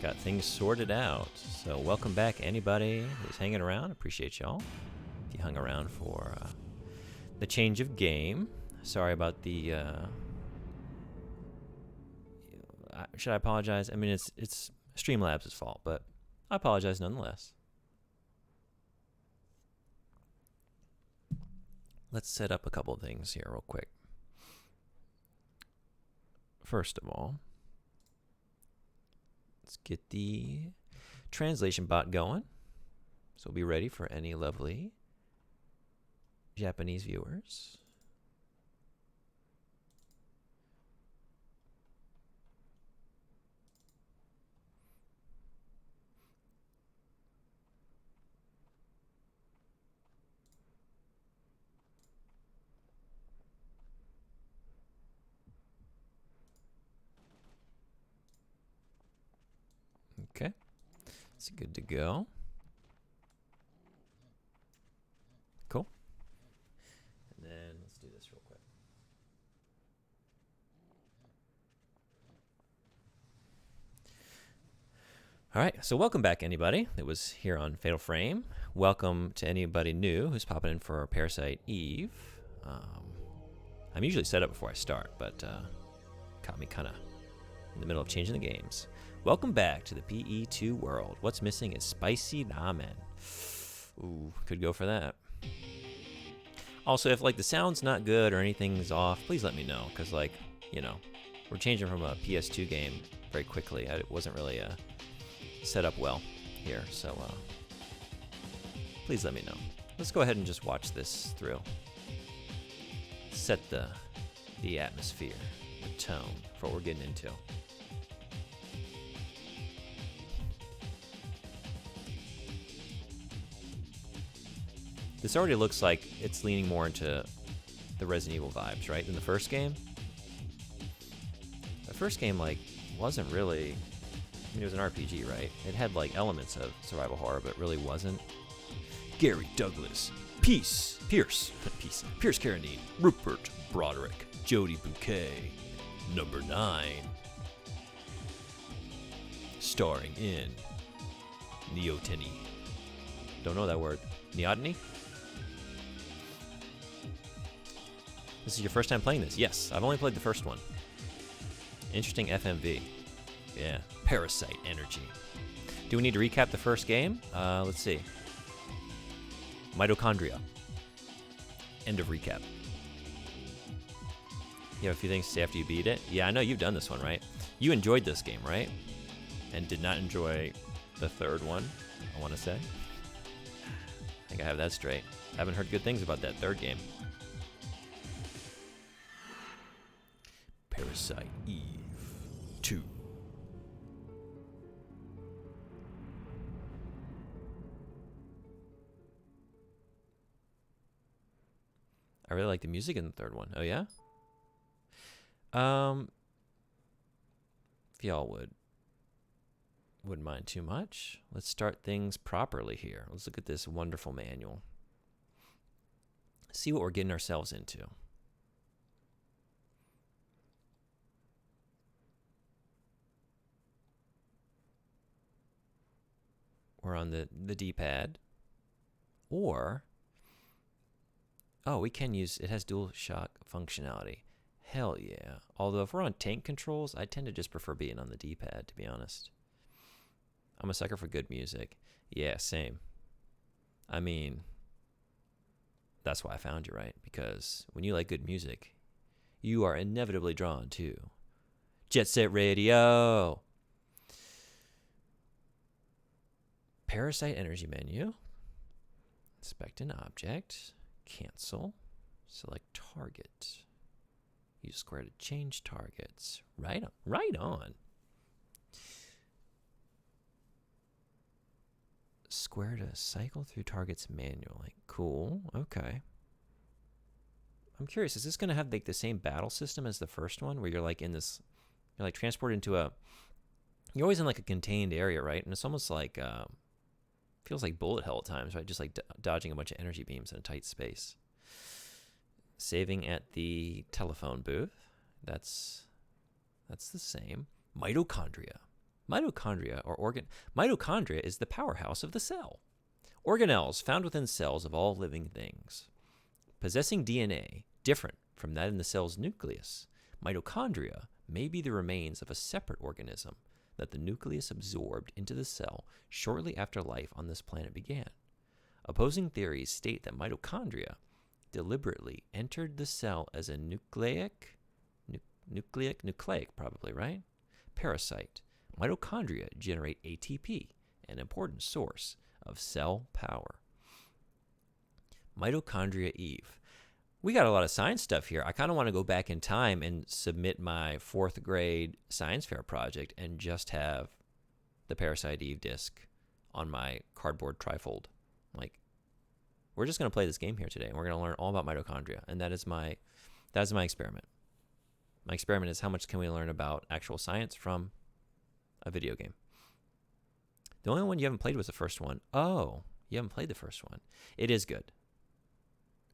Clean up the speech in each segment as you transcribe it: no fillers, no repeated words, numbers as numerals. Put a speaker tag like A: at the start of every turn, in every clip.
A: got things sorted out. So welcome back, anybody who's hanging around. Appreciate y'all. If you hung around for the change of game. Sorry about the... should I apologize? I mean, it's Streamlabs' fault, but I apologize nonetheless. Let's set up a couple of things here real quick. First of all, let's get the translation bot going. So we'll be ready for any lovely Japanese viewers. Okay, it's good to go. Cool. And then let's do this real quick. All right, so welcome back, anybody that was here on Fatal Frame. Welcome to anybody new who's popping in for Parasite Eve. I'm usually set up before I start, but caught me kind of in the middle of changing the games. Welcome back to the PE2 world. What's missing is spicy ramen. Ooh, could go for that. Also, if like the sound's not good or anything's off, please let me know, because like, you know, we're changing from a PS2 game very quickly. It wasn't really set up well here, so please let me know. Let's go ahead and just watch this through. Set the atmosphere, the tone for what we're getting into. This already looks like it's leaning more into the Resident Evil vibes, right, than the first game. The first game, like, wasn't really... I mean, it was an RPG, right? It had, like, elements of survival horror, but it really wasn't. Gary Douglas, Pierce Carradine, Rupert Broderick, Jodie Bouquet, number 9. Starring in Neoteny. Don't know that word. Neoteny? This is your first time playing this? Yes, I've only played the first one. Interesting FMV. Yeah, Parasite energy. Do we need to recap the first game? Let's see. Mitochondria. End of recap. You have a few things to say after you beat it? Yeah, I know you've done this one, right? You enjoyed this game, right? And did not enjoy the third one, I want to say. I think I have that straight. I haven't heard good things about that third game. Parasite Eve 2. I really like the music in the third one. Oh, yeah? If y'all wouldn't mind too much, let's start things properly here. Let's look at this wonderful manual. See what we're getting ourselves into. We're on the D-pad. Or, oh, we can use, it has dual shock functionality. Hell yeah. Although if we're on tank controls, I tend to just prefer being on the D-pad, to be honest. I'm a sucker for good music. Yeah, same. I mean, that's why I found you, right? Because when you like good music, you are inevitably drawn to Jet Set Radio. Parasite energy menu. Inspect an object. Cancel. Select target. Use square to change targets. Right on. Right on. Square to cycle through targets manually. Cool. Okay. I'm curious, is this going to have like the same battle system as the first one, where you're like in this, you're like transported into a, you're always in like a contained area, right? And it's almost like, feels like bullet hell at times, right? Just like dodging a bunch of energy beams in a tight space. Saving at the telephone booth. That's the same. Mitochondria. Mitochondria is the powerhouse of the cell. Organelles found within cells of all living things. Possessing DNA different from that in the cell's nucleus, mitochondria may be the remains of a separate organism that the nucleus absorbed into the cell shortly after life on this planet began. Opposing theories state that mitochondria deliberately entered the cell as a nucleic probably, right? Parasite. Mitochondria generate ATP, an important source of cell power. Mitochondria Eve. We got a lot of science stuff here. I kind of want to go back in time and submit my 4th grade science fair project and just have the Parasite Eve disc on my cardboard trifold. Like, we're just going to play this game here today, and we're going to learn all about mitochondria, and that is my experiment. My experiment is how much can we learn about actual science from a video game. The only one you haven't played was the first one. Oh, you haven't played the first one. It is good.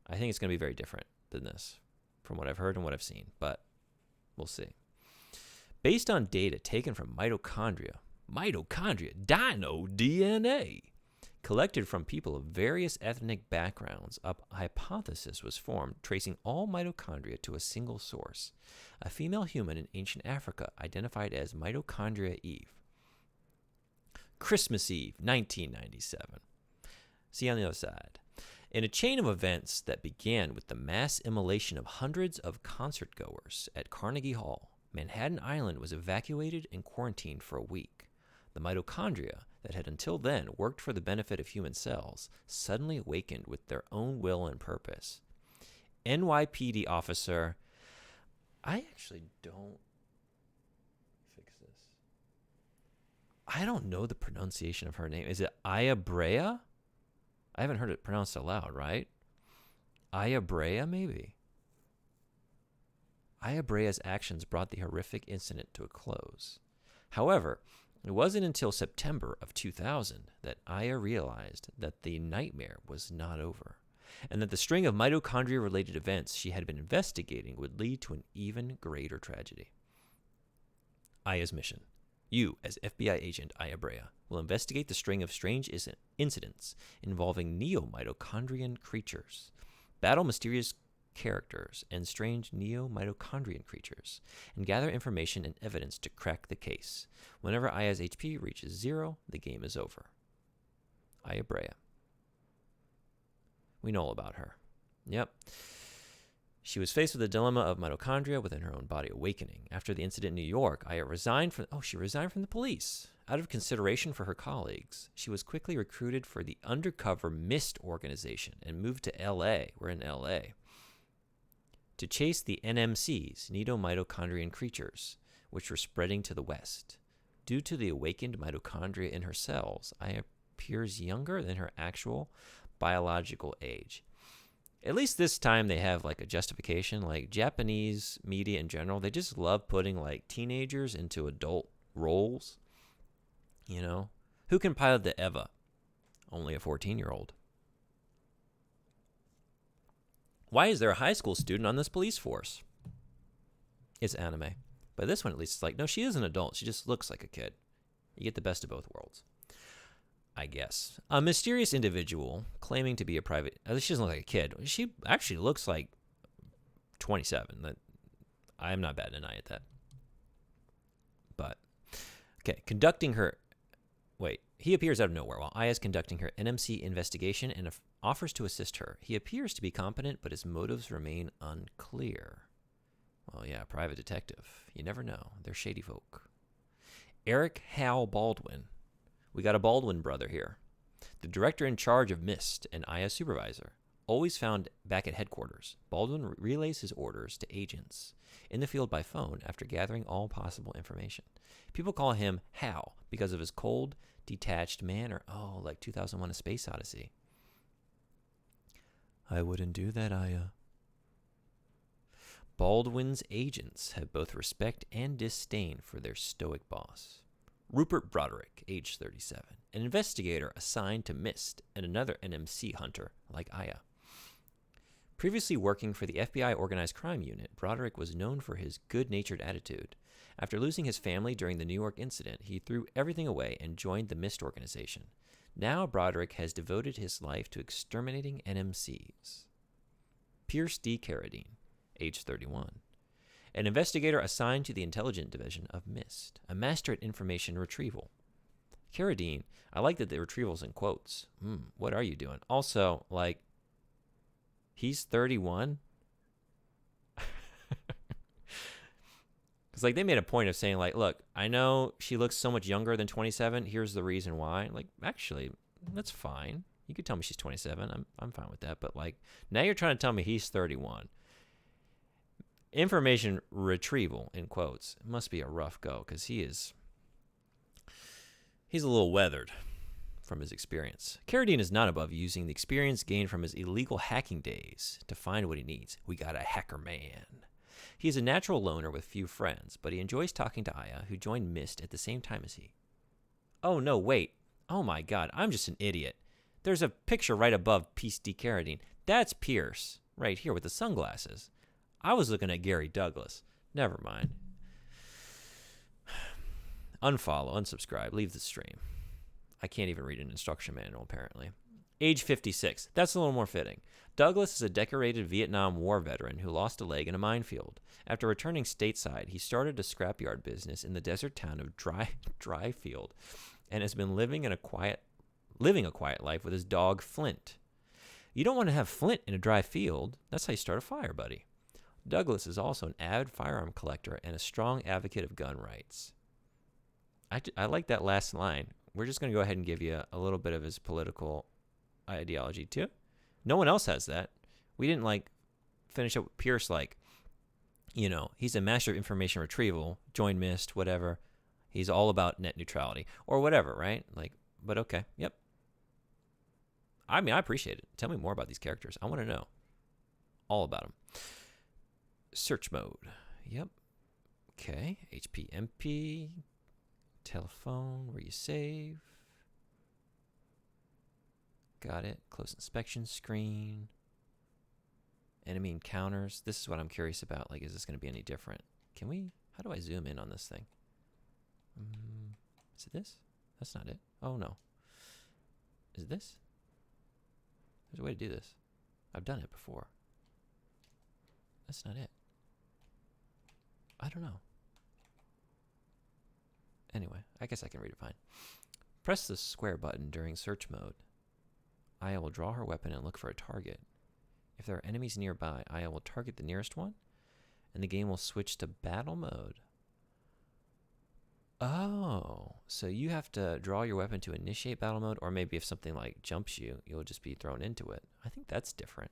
A: I think it's going to be very different than this from what I've heard and what I've seen, but we'll see. Based on data taken from mitochondria, dino DNA, collected from people of various ethnic backgrounds, a hypothesis was formed tracing all mitochondria to a single source, a female human in ancient Africa identified as Mitochondria Eve. Christmas Eve, 1997. See you on the other side. In a chain of events that began with the mass immolation of hundreds of concert-goers at Carnegie Hall, Manhattan Island was evacuated and quarantined for a week. The mitochondria that had until then worked for the benefit of human cells suddenly awakened with their own will and purpose. NYPD officer, I actually don't fix this. I don't know the pronunciation of her name. Is it Aya Brea? I haven't heard it pronounced aloud, right? Aya Brea, maybe. Aya Brea's actions brought the horrific incident to a close. However, it wasn't until September of 2000 that Aya realized that the nightmare was not over, and that the string of mitochondria-related events she had been investigating would lead to an even greater tragedy. Aya's mission. You, as FBI agent Aya Brea, will investigate the string of strange incidents involving neo-mitochondrian creatures, battle mysterious characters and strange neo-mitochondrian creatures, and gather information and evidence to crack the case. Whenever Aya's HP reaches 0, the game is over. Aya Brea. We know all about her. Yep. She was faced with the dilemma of mitochondria within her own body awakening. After the incident in New York, Aya resigned from the police. Out of consideration for her colleagues, she was quickly recruited for the undercover MIST organization and moved to L.A. We're in L.A. to chase the NMCs, neo-mitochondrian creatures, which were spreading to the west. Due to the awakened mitochondria in her cells, Aya appears younger than her actual biological age. At least this time they have like a justification. Like Japanese media in general, they just love putting like teenagers into adult roles. You know, who can pilot the Eva? Only a 14-year-old. Why is there a high school student on this police force? It's anime. But this one at least is like, no, she is an adult. She just looks like a kid. You get the best of both worlds, I guess. A mysterious individual claiming to be a private... She doesn't look like a kid. She actually looks like 27. I am not batting an eye at that. But, okay, he appears out of nowhere while Aya is conducting her NMC investigation and offers to assist her. He appears to be competent, but his motives remain unclear. Well, yeah, private detective. You never know. They're shady folk. Eric Hal Baldwin. We got a Baldwin brother here. The director in charge of MIST and Aya's supervisor. Always found back at headquarters, Baldwin relays his orders to agents in the field by phone after gathering all possible information. People call him Hal because of his cold, detached manner. Oh, like 2001: A Space Odyssey. I wouldn't do that, Aya. Baldwin's agents have both respect and disdain for their stoic boss. Rupert Broderick, age 37, an investigator assigned to MIST and another NMC hunter like Aya. Previously working for the FBI Organized Crime Unit, Broderick was known for his good-natured attitude. After losing his family during the New York incident, he threw everything away and joined the MIST organization. Now Broderick has devoted his life to exterminating NMCs. Pierce D. Carradine, age 31. An investigator assigned to the intelligence division of MIST, a master at information retrieval. Carradine, I like that the retrieval's in quotes. What are you doing? Also, like, he's 31? Because, like, they made a point of saying, like, look, I know she looks so much younger than 27. Here's the reason why. Like, actually, that's fine. You could tell me she's 27. I'm fine with that. But, like, now you're trying to tell me he's 31. Information retrieval, in quotes, must be a rough go because he's a little weathered from his experience. Carradine is not above using the experience gained from his illegal hacking days to find what he needs. We got a hacker man. He is a natural loner with few friends, but he enjoys talking to Aya, who joined MIST at the same time as he. Oh, no, wait. Oh, my God. I'm just an idiot. There's a picture right above Pierce D. Carradine. That's Pierce, right here with the sunglasses. I was looking at Gary Douglas. Never mind. Unfollow, unsubscribe, leave the stream. I can't even read an instruction manual, apparently. Age 56. That's a little more fitting. Douglas is a decorated Vietnam War veteran who lost a leg in a minefield. After returning stateside, he started a scrapyard business in the desert town of Dryfield and has been living a quiet life with his dog Flint. You don't want to have Flint in a dry field. That's how you start a fire, buddy. Douglas is also an avid firearm collector and a strong advocate of gun rights. I like that last line. We're just going to go ahead and give you a little bit of his political ideology, too. No one else has that. We didn't, like, finish up with Pierce, like, you know, he's a master of information retrieval, joined MIST, whatever. He's all about net neutrality or whatever, right? Like, but okay, yep. I mean, I appreciate it. Tell me more about these characters. I want to know all about them. Search mode. Yep. Okay. HPMP. Telephone, where you save. Got it. Close inspection screen. Enemy encounters. This is what I'm curious about. Like, is this going to be any different? Can we? How do I zoom in on this thing? Is it this? That's not it. Oh, no. Is it this? There's a way to do this. I've done it before. That's not it. I don't know. Anyway, I guess I can read it fine. Press the square button during search mode. Aya will draw her weapon and look for a target. If there are enemies nearby, Aya will target the nearest one, and the game will switch to battle mode. Oh, so you have to draw your weapon to initiate battle mode, or maybe if something like jumps you, you'll just be thrown into it. I think that's different.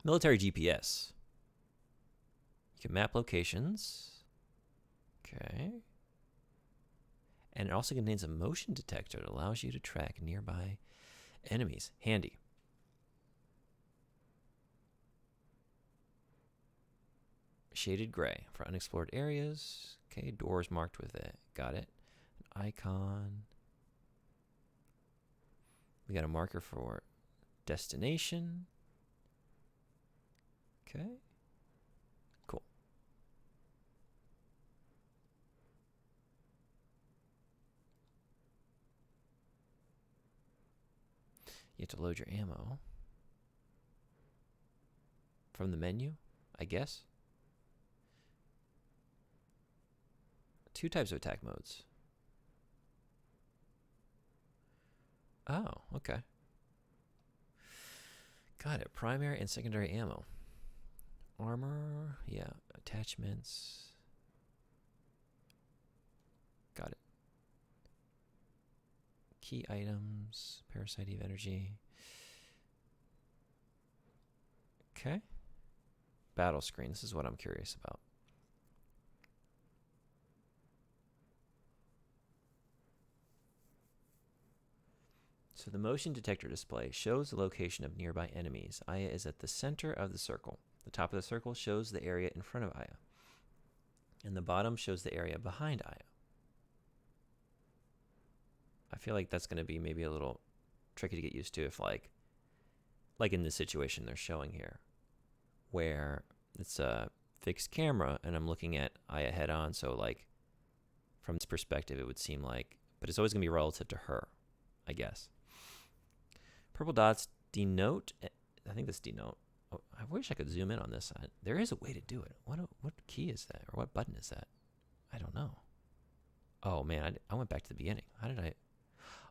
A: Military GPS. You can map locations. Okay. And it also contains a motion detector that allows you to track nearby enemies. Handy. Shaded gray for unexplored areas. Okay, doors marked with it. Got it. An icon. We got a marker for destination. Okay. Cool. You have to load your ammo from the menu, I guess. 2 types of attack modes. Oh, okay. Got it. Primary and secondary ammo. Armor, yeah. Attachments. Got it. Key items. Parasite Eve energy. Okay. Battle screen. This is what I'm curious about. So the motion detector display shows the location of nearby enemies. Aya is at the center of the circle. The top of the circle shows the area in front of Aya. And the bottom shows the area behind Aya. I feel like that's going to be maybe a little tricky to get used to if like in this situation they're showing here, where it's fixed camera and I'm looking at Aya head on, so like from this perspective it would seem like, but it's always going to be relative to her, I guess. Purple dots denote, I think that's denote. Oh, I wish I could zoom in on this. There is a way to do it. What key is that, or what button is that? I don't know. Oh man, I went back to the beginning. How did I?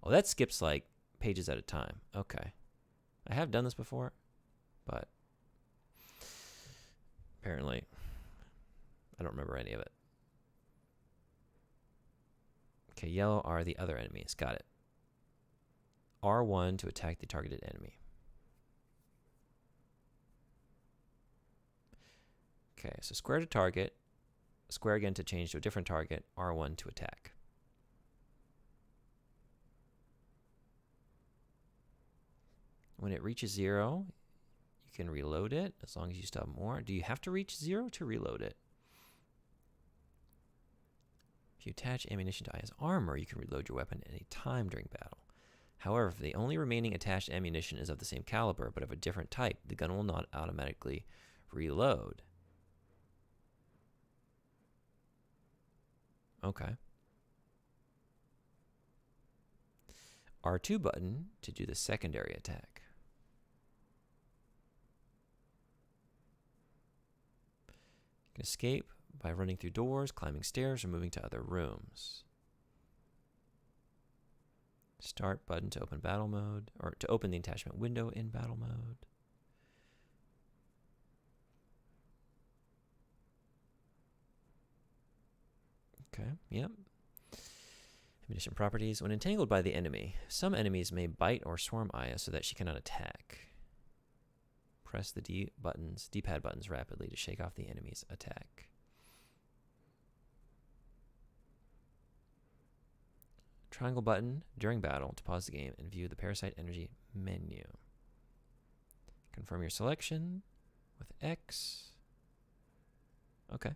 A: Oh, that skips like pages at a time. Okay. I have done this before, but apparently I don't remember any of it. Okay, yellow are the other enemies. Got it. R1 to attack the targeted enemy. Okay, so square to target, square again to change to a different target, R1 to attack. When it reaches 0, you can reload it as long as you still have more. Do you have to reach 0 to reload it? If you attach ammunition to Aya's armor, you can reload your weapon at any time during battle. However, if the only remaining attached ammunition is of the same caliber but of a different type, the gun will not automatically reload. Okay. R2 button to do the secondary attack. You can escape by running through doors, climbing stairs, or moving to other rooms. Start button to open battle mode, or to open the attachment window in battle mode. Okay, yep. Ammunition properties. When entangled by the enemy, some enemies may bite or swarm Aya so that she cannot attack. Press the D-pad buttons rapidly to shake off the enemy's attack. Triangle button during battle to pause the game and view the Parasite energy menu. Confirm your selection with X. Okay.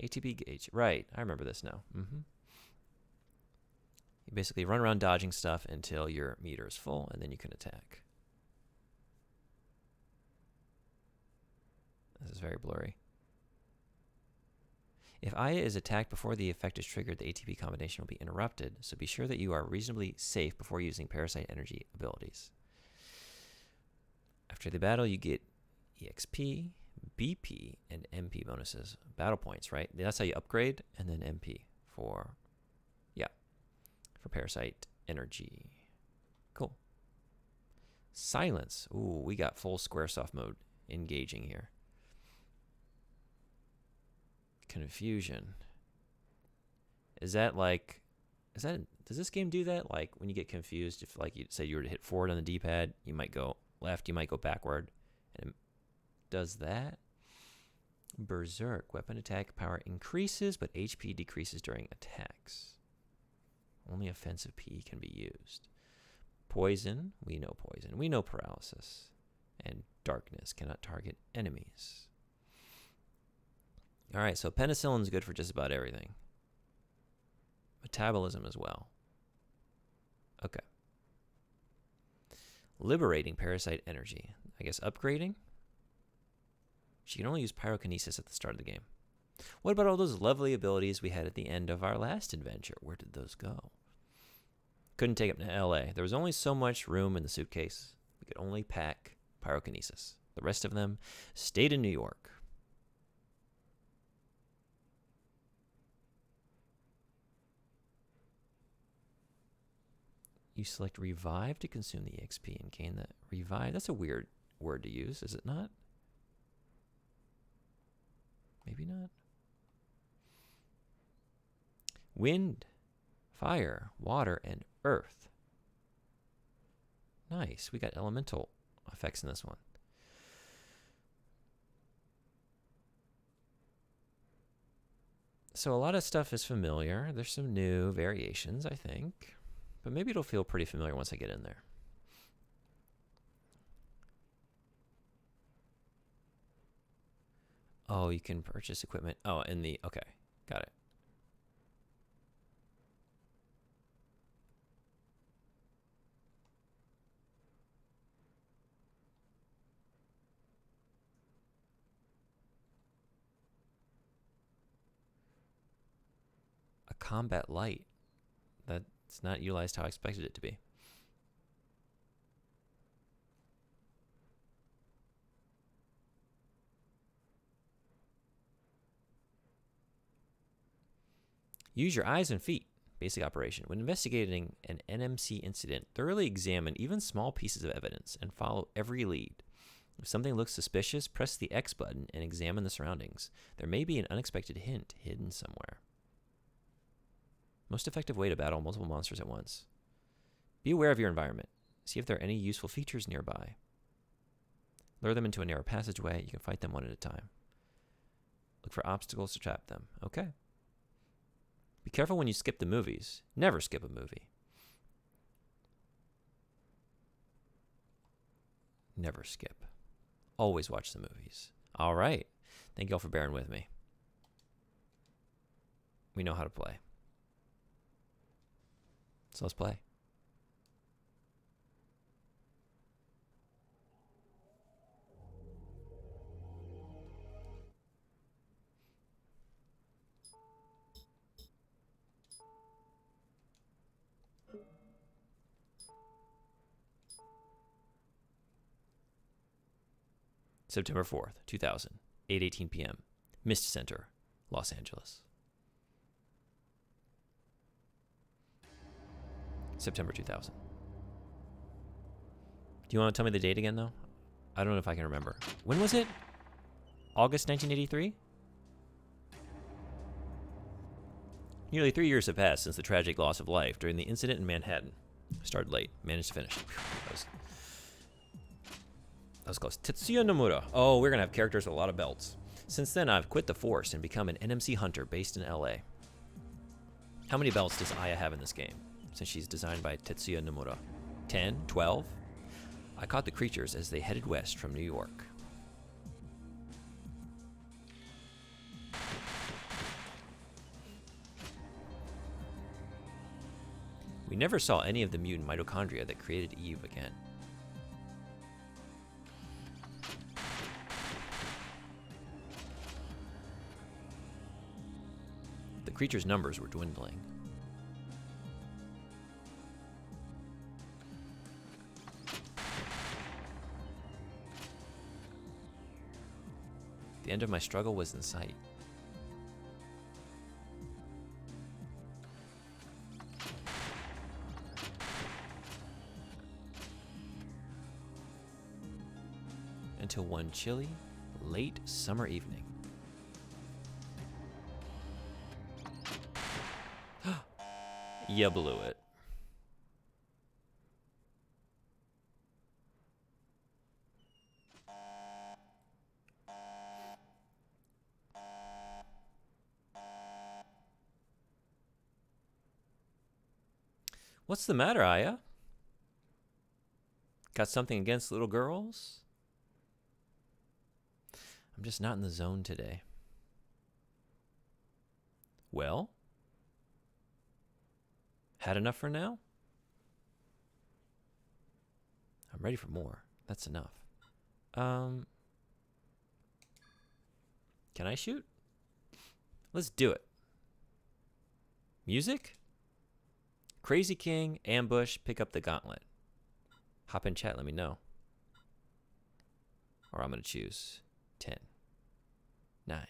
A: ATP gauge. Right, I remember this now. You basically run around dodging stuff until your meter is full, and then you can attack. This is very blurry. If Aya is attacked before the effect is triggered, the ATP combination will be interrupted, so be sure that you are reasonably safe before using Parasite energy abilities. After the battle, you get EXP, BP, and MP bonuses. Battle points, right? That's how you upgrade, and then MP for Parasite energy. Cool. Silence. Ooh, we got full Squaresoft mode engaging here. Confusion. Does this game do that? Like when you get confused, if like you say you were to hit forward on the D-pad, you might go left, you might go backward, and it does that. Berserk. Weapon attack power increases, but HP decreases during attacks. Only offensive PE can be used. Poison. We know poison. We know paralysis. And darkness cannot target enemies. All right, so penicillin is good for just about everything. Metabolism as well. Okay. Liberating Parasite energy. I guess upgrading? She can only use pyrokinesis at the start of the game. What about all those lovely abilities we had at the end of our last adventure? Where did those go? Couldn't take them to LA. There was only so much room in the suitcase. We could only pack pyrokinesis. The rest of them stayed in New York. You select revive to consume the EXP and gain the revive. That's a weird word to use, is it not? Maybe not. Wind, fire, water, and earth. Nice. We got elemental effects in this one. So a lot of stuff is familiar. There's some new variations, I think. But maybe it'll feel pretty familiar once I get in there. Oh, you can purchase equipment. Oh, okay. Got it. A combat light. That's not utilized how I expected it to be. Use your eyes and feet. Basic operation. When investigating an NMC incident, thoroughly examine even small pieces of evidence and follow every lead. If something looks suspicious, press the X button and examine the surroundings. There may be an unexpected hint hidden somewhere. Most effective way to battle multiple monsters at once. Be aware of your environment. See if there are any useful features nearby. Lure them into a narrow passageway. You can fight them one at a time. Look for obstacles to trap them. Okay. Be careful when you skip the movies. Never skip a movie. Never skip. Always watch the movies. All right. Thank you all for bearing with me. We know how to play. So let's play. September 4th, 2000, 8:18 p.m. Mist Center, Los Angeles. September 2000. Do you want to tell me the date again, though? I don't know if I can remember. When was it? August 1983? Nearly 3 years have passed since the tragic loss of life during the incident in Manhattan. Started late, managed to finish. That was close. Tetsuya Nomura. Oh, we're going to have characters with a lot of belts. Since then, I've quit the force and become an NMC hunter based in LA. How many belts does Aya have in this game, since she's designed by Tetsuya Nomura? 10? 12? I caught the creatures as they headed west from New York. We never saw any of the mutant mitochondria that created Eve again. The creatures' numbers were dwindling. The end of my struggle was in sight. Until one chilly, late summer evening. You blew it. What's the matter, Aya? Got something against little girls? I'm just not in the zone today. Well? Had enough for now? I'm ready for more. That's enough. Can I shoot? Let's do it. Music? Crazy King, ambush, pick up the gauntlet. Hop in chat, let me know. Or I'm going to choose 10, 9.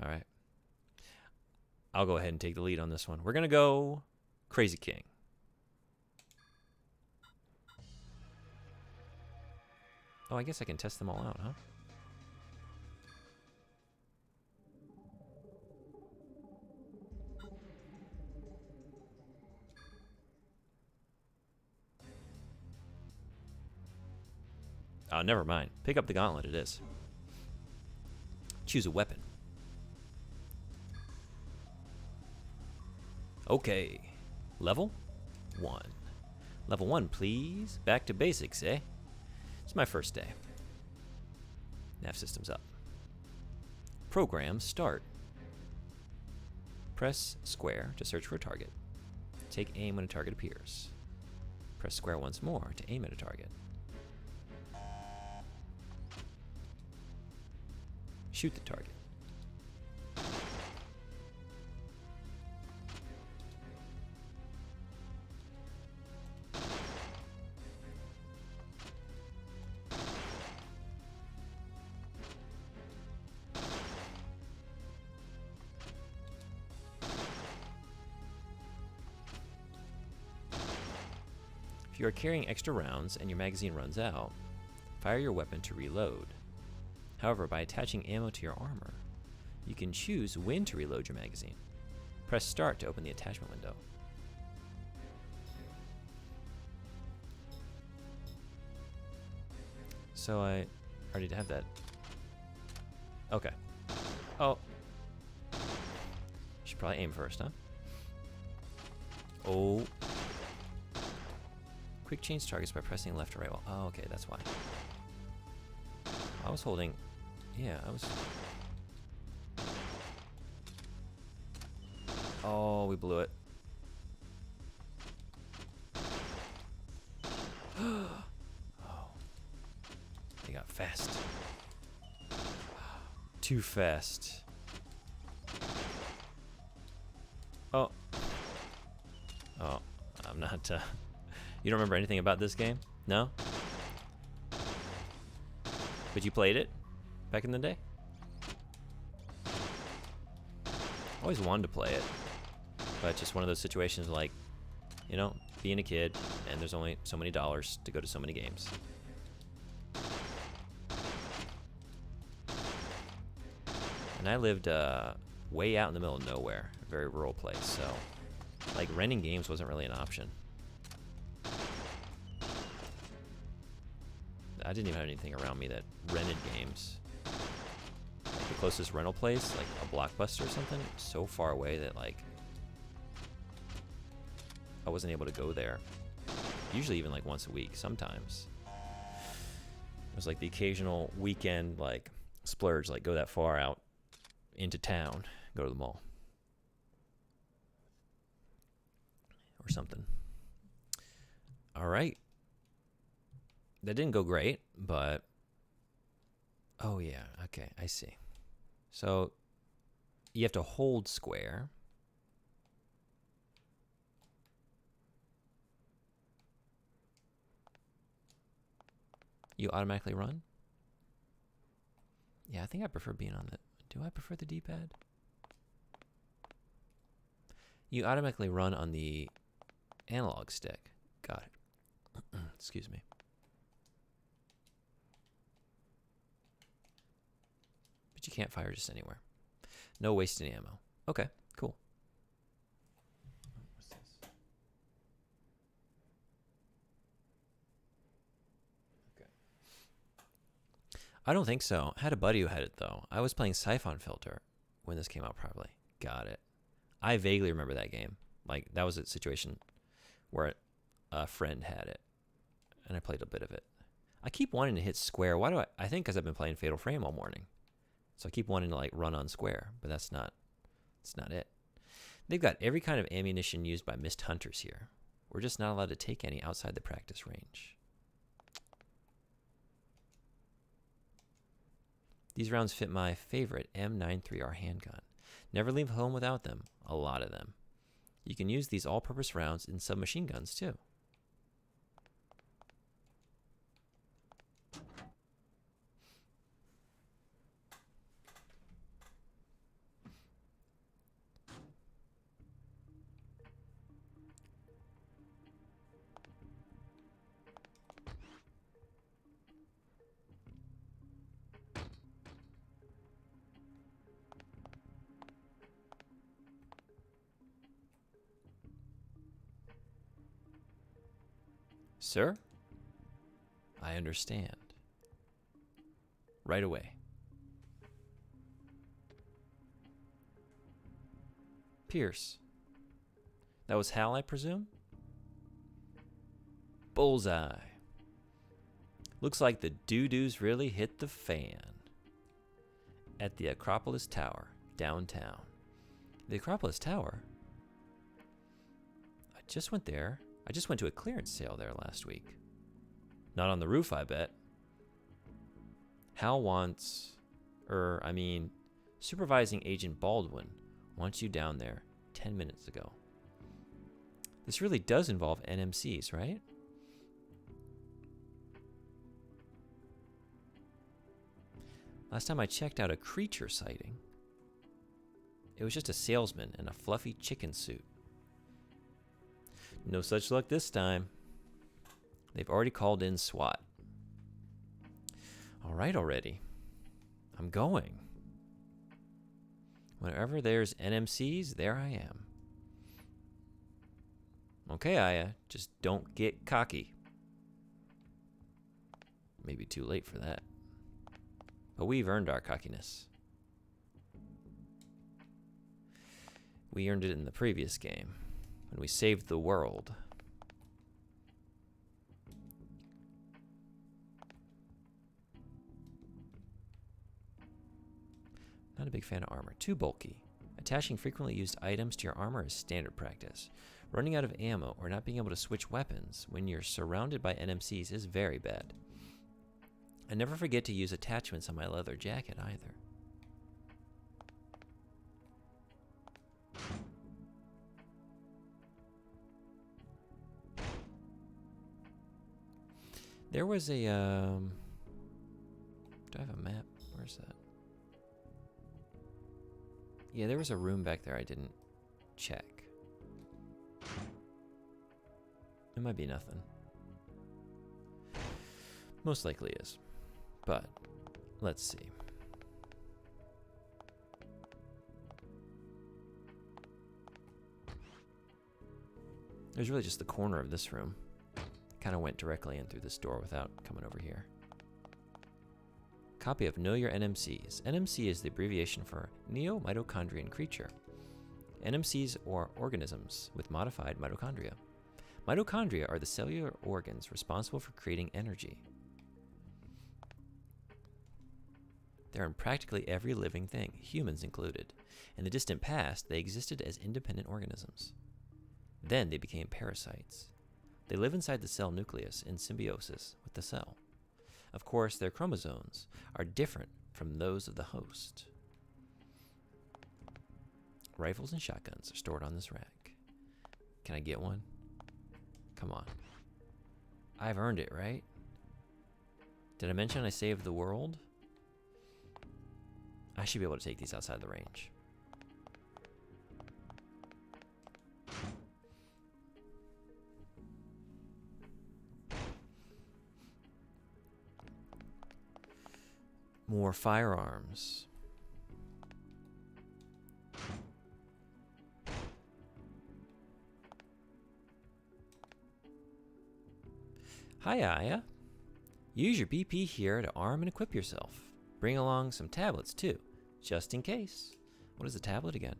A: All right. I'll go ahead and take the lead on this one. We're going to go Crazy King. Oh, I guess I can test them all out, huh? Oh, never mind. Pick up the gauntlet, it is. Choose a weapon. Okay. Level 1. Level 1, please. Back to basics, eh? It's my first day. Nav system's up. Program start. Press square to search for a target. Take aim when a target appears. Press square once more to aim at a target. Shoot the target. If you are carrying extra rounds and your magazine runs out, fire your weapon to reload. However, by attaching ammo to your armor, you can choose when to reload your magazine. Press start to open the attachment window. So I already have that. Okay. Oh. Should probably aim first, huh? Oh. Quick change targets by pressing left or right. Well, oh, okay, that's why. I was holding... Yeah, I was... Oh, we blew it. Oh. They got fast. Too fast. Oh. Oh, I'm not... You don't remember anything about this game? No? But you played it back in the day? Always wanted to play it. But just one of those situations like, you know, being a kid and there's only so many dollars to go to so many games. And I lived way out in the middle of nowhere, a very rural place, so like renting games wasn't really an option. I didn't even have anything around me that rented games. Like the closest rental place, like a Blockbuster or something, so far away that like I wasn't able to go there. Usually even like once a week, sometimes. It was like the occasional weekend like splurge, like go that far out into town, go to the mall. Or something. All right. That didn't go great, but... Oh, yeah. Okay, I see. So, you have to hold square. You automatically run? Yeah, I think I prefer being on the... Do I prefer the D-pad? You automatically run on the analog stick. Got it. Excuse me. But you can't fire just anywhere. No wasting ammo. Okay, cool. What's this? Okay. I don't think so. I had a buddy who had it, though. I was playing Siphon Filter when this came out, probably. Got it. I vaguely remember that game. Like, that was a situation where a friend had it, and I played a bit of it. I keep wanting to hit square. Why do I think because I've been playing Fatal Frame all morning. So I keep wanting to like run on square, but that's not it. They've got every kind of ammunition used by missed hunters here. We're just not allowed to take any outside the practice range. These rounds fit my favorite M93R handgun. Never leave home without them. A lot of them. You can use these all-purpose rounds in submachine guns too. Sir, I understand. Right away. Pierce. That was Hal, I presume? Bullseye. Looks like the doo-doos really hit the fan. At the Acropolis Tower, downtown. The Acropolis Tower? I just went there. I just went to a clearance sale there last week. Not on the roof, I bet. Hal wants... I mean, Supervising Agent Baldwin wants you down there 10 minutes ago. This really does involve NMCs, right? Last time I checked out a creature sighting, it was just a salesman in a fluffy chicken suit. No such luck this time. They've already called in SWAT. All right already. I'm going. Whenever there's NMCs, there I am. Okay, Aya, just don't get cocky. Maybe too late for that. But we've earned our cockiness. We earned it in the previous game, when we saved the world. Not a big fan of armor. Too bulky. Attaching frequently used items to your armor is standard practice. Running out of ammo or not being able to switch weapons when you're surrounded by NMCs is very bad. I never forget to use attachments on my leather jacket either. There was a, do I have a map? Where's that? Yeah, there was a room back there I didn't check. It might be nothing. Most likely is. But, let's see. It was really just the corner of this room. Kind of went directly in through this door without coming over here. Copy of Know Your NMCs. NMC is the abbreviation for Neo-Mitochondrian Creature. NMCs are organisms with modified mitochondria. Mitochondria are the cellular organs responsible for creating energy. They're in practically every living thing, humans included. In the distant past, they existed as independent organisms. Then they became parasites. They live inside the cell nucleus in symbiosis with the cell. Of course, their chromosomes are different from those of the host. Rifles and shotguns are stored on this rack. Can I get one? Come on. I've earned it, right? Did I mention I saved the world? I should be able to take these outside the range. More firearms. Hi, Aya. Use your BP here to arm and equip yourself. Bring along some tablets, too, just in case. What is a tablet again?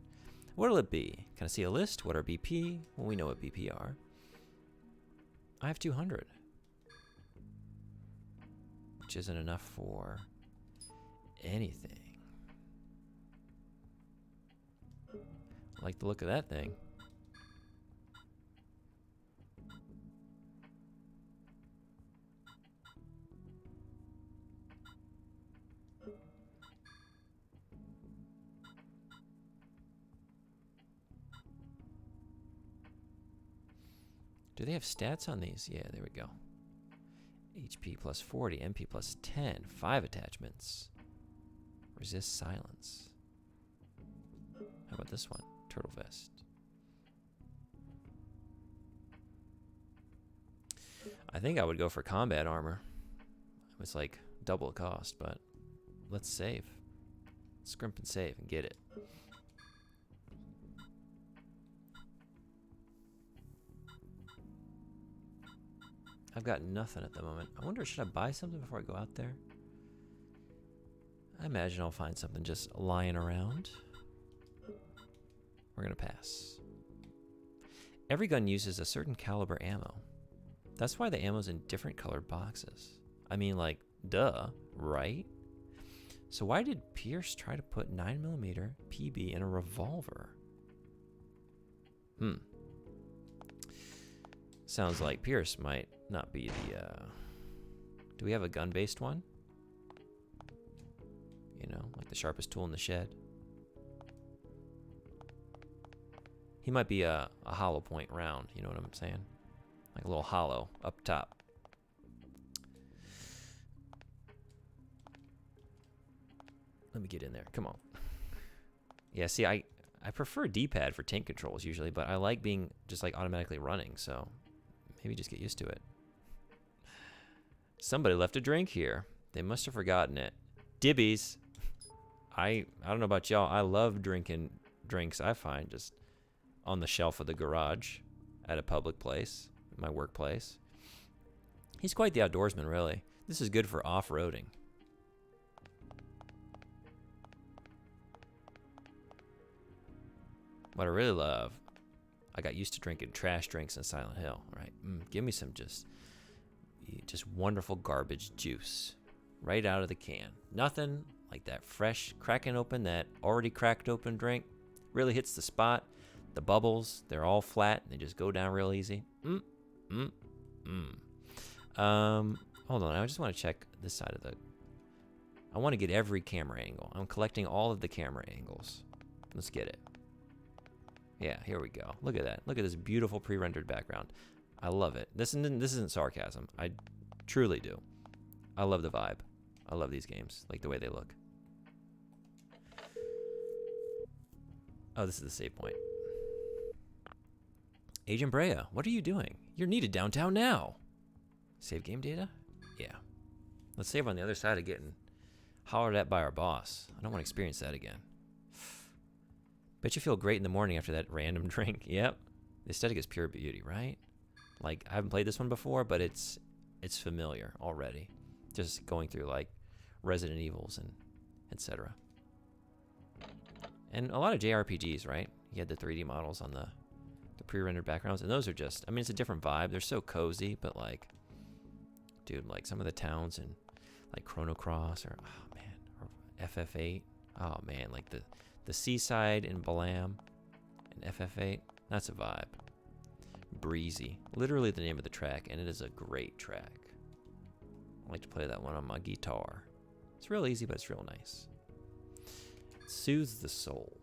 A: What'll it be? Can I see a list? What are BP? Well, we know what BP are. I have 200. Which isn't enough for anything. I like the look of that thing. Do they have stats on these? Yeah, there we go. HP plus 40, MP plus 10, 5 attachments. Resist silence. How about this one? Turtle vest. I think I would go for combat armor. It's like double the cost, but let's save. Scrimp and save and get it. I've got nothing at the moment. I wonder, should I buy something before I go out there? I imagine I'll find something just lying around. We're going to pass. Every gun uses a certain caliber ammo. That's why the ammo's in different colored boxes. I mean, like, duh, right? So why did Pierce try to put 9mm PB in a revolver? Sounds like Pierce might not be the, do we have a gun-based one? You know, like Like the sharpest tool in the shed. He might be a hollow point round, you know what I'm saying? Like a little hollow up top. Let me get in there. Come on. Yeah, see, I prefer D-pad for tank controls usually, but I like being just like automatically running, so maybe just get used to it. Somebody left a drink here. They must have forgotten it. Dibbies. I don't know about y'all. I love drinking drinks I find just on the shelf of the garage at a public place, my workplace. He's quite the outdoorsman, really. This is good for off-roading. What I really love, I got used to drinking trash drinks in Silent Hill, right? Give me some just wonderful garbage juice right out of the can. Nothing like that fresh, cracking open, that already cracked open drink. Really hits the spot. The bubbles, they're all flat. They just go down real easy. Hold on, I just want to check this side of the... I want to get every camera angle. I'm collecting all of the camera angles. Let's get it. Yeah, here we go. Look at that. Look at this beautiful pre-rendered background. I love it. This isn't sarcasm. I truly do. I love the vibe. I love these games, like the way they look. Oh, this is the save point. Agent Brea, what are you doing? You're needed downtown now. Save game data? Yeah. Let's save on the other side of getting hollered at by our boss. I don't want to experience that again. Bet you feel great in the morning after that random drink. Yep. The aesthetic is pure beauty, right? Like, I haven't played this one before, but it's familiar already. Just going through, like, Resident Evils and etc. And a lot of JRPGs, right? You had the 3D models on the pre-rendered backgrounds, and those are just, I mean, it's a different vibe. They're so cozy, but, like, dude, like, some of the towns in, like, Chrono Cross or, oh, man, or FF8. Oh, man, like, the seaside in Balam and FF8, that's a vibe. Breezy, literally the name of the track, and it is a great track. I like to play that one on my guitar. It's real easy, but it's real nice. It soothes the soul.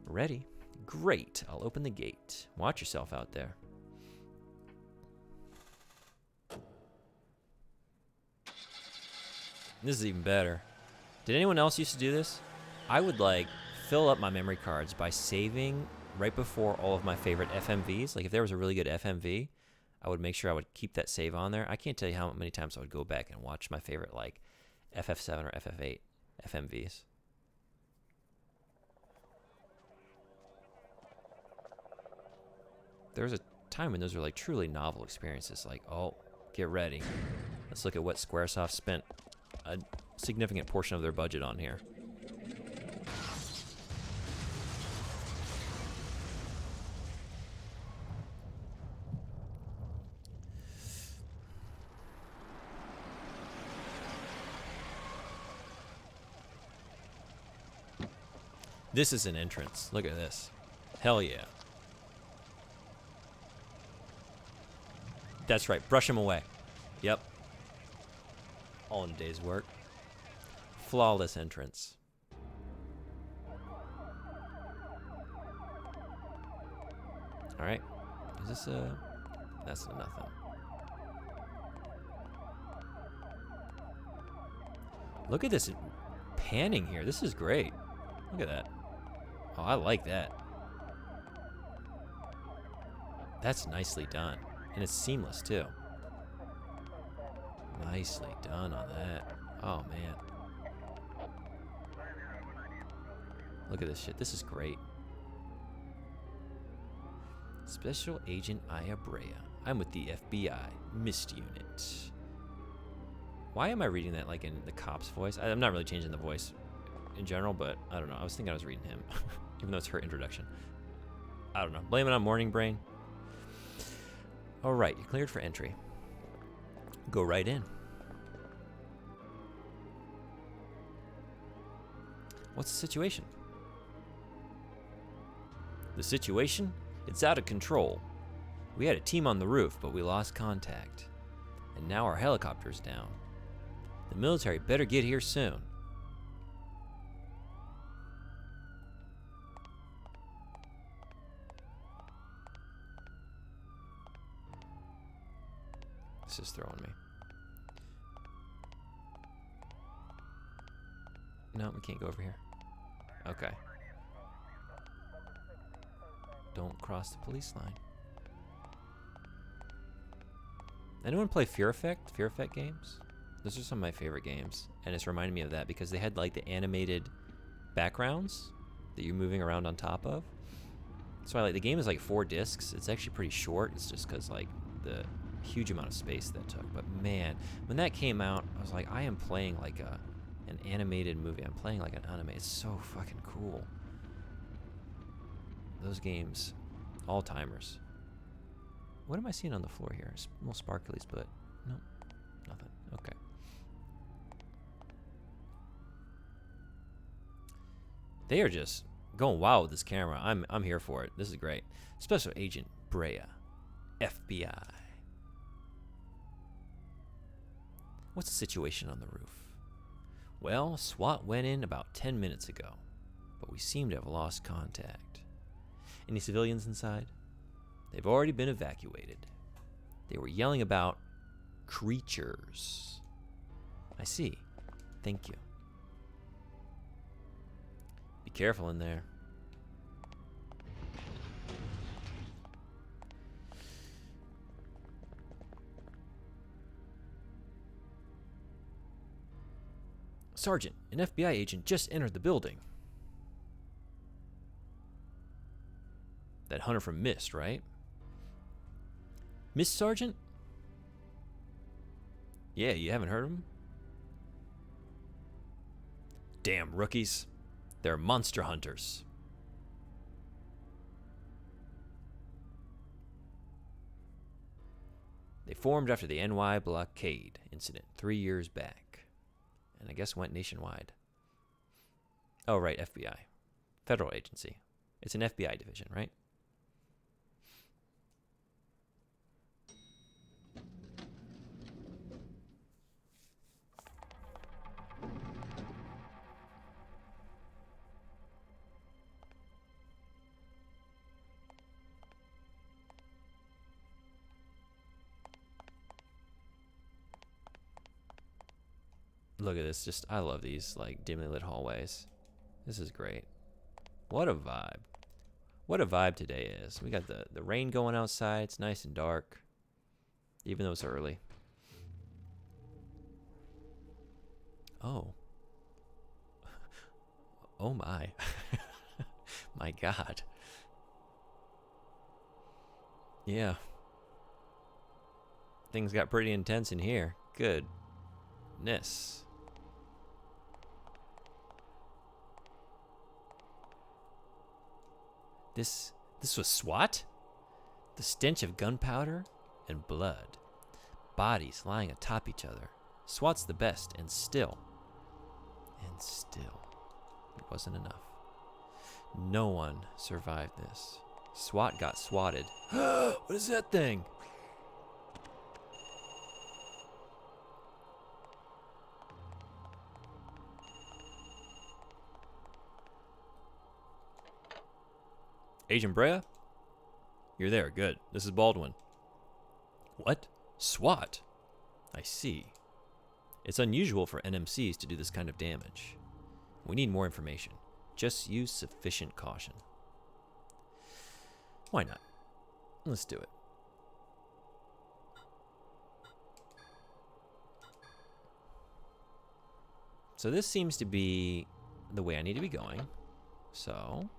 A: Ready? Great, I'll open the gate. Watch yourself out there. This is even better. Did anyone else used to do this? I would like fill up my memory cards by saving right before all of my favorite FMVs. Like if there was a really good FMV, I would make sure I would keep that save on there. I can't tell you how many times I would go back and watch my favorite like FF7 or FF8 FMVs. There was a time when those were like truly novel experiences. Like, oh, get ready. Let's look at what Squaresoft spent a significant portion of their budget on here. This is an entrance. Look at this. Hell yeah. That's right. Brush him away. Yep. All in a day's work. Flawless entrance. All right. Is this a... That's nothing. Look at this panning here. This is great. Look at that. Oh, I like that. That's nicely done. And it's seamless, too. Nicely done on that. Oh, man. Look at this shit. This is great. Special Agent Aya Brea. I'm with the FBI. Mist Unit. Why am I reading that like in the cop's voice? I'm not really changing the voice in general, but I don't know. I was thinking I was reading him, even though it's her introduction. I don't know. Blame it on morning brain. All right, you're cleared for entry. Go right in. What's the situation? The situation? It's out of control. We had a team on the roof, but we lost contact. And now our helicopter's down. The military better get here soon. voice is throwing me. No, we can't go over here. Okay. Don't cross the police line. Anyone play Fear Effect? Fear Effect games? Those are some of my favorite games. And it's reminding me of that because they had like the animated backgrounds that you're moving around on top of. So the game is like 4 discs. It's actually pretty short. It's just because like the huge amount of space that took. But man, when that came out, I was like, I am playing like an animated movie. I'm playing like an anime. It's so fucking cool. Those games, all timers. What am I seeing on the floor here? Little sparklies, but no, nothing. Okay. They are just going wild with this camera. I'm here for it. This is great. Special Agent Brea, FBI. What's the situation on the roof? Well, SWAT went in about 10 minutes ago, but we seem to have lost contact. Any civilians inside? They've already been evacuated. They were yelling about creatures. I see. Thank you. Be careful in there. Sergeant, an FBI agent just entered the building. That hunter from Mist, right? Mist Sergeant? Yeah, you haven't heard of him? Damn rookies. They're monster hunters. They formed after the NY blockade incident 3 years back. And I guess went nationwide. Oh, right, FBI. Federal agency. It's an FBI division, right? Look at this. I love these like dimly lit hallways. This is great. What a vibe. What a vibe today is. We got the rain going outside. It's nice and dark, even though it's early. Oh. Oh my. My God. Yeah. Things got pretty intense in here. Goodness. This was SWAT? The stench of gunpowder and blood. Bodies lying atop each other. SWAT's the best, and still, it wasn't enough. No one survived this. SWAT got swatted. What is that thing? Agent Brea? You're there, good. This is Baldwin. What? SWAT? I see. It's unusual for NMCs to do this kind of damage. We need more information. Just use sufficient caution. Why not? Let's do it. So this seems to be the way I need to be going. So,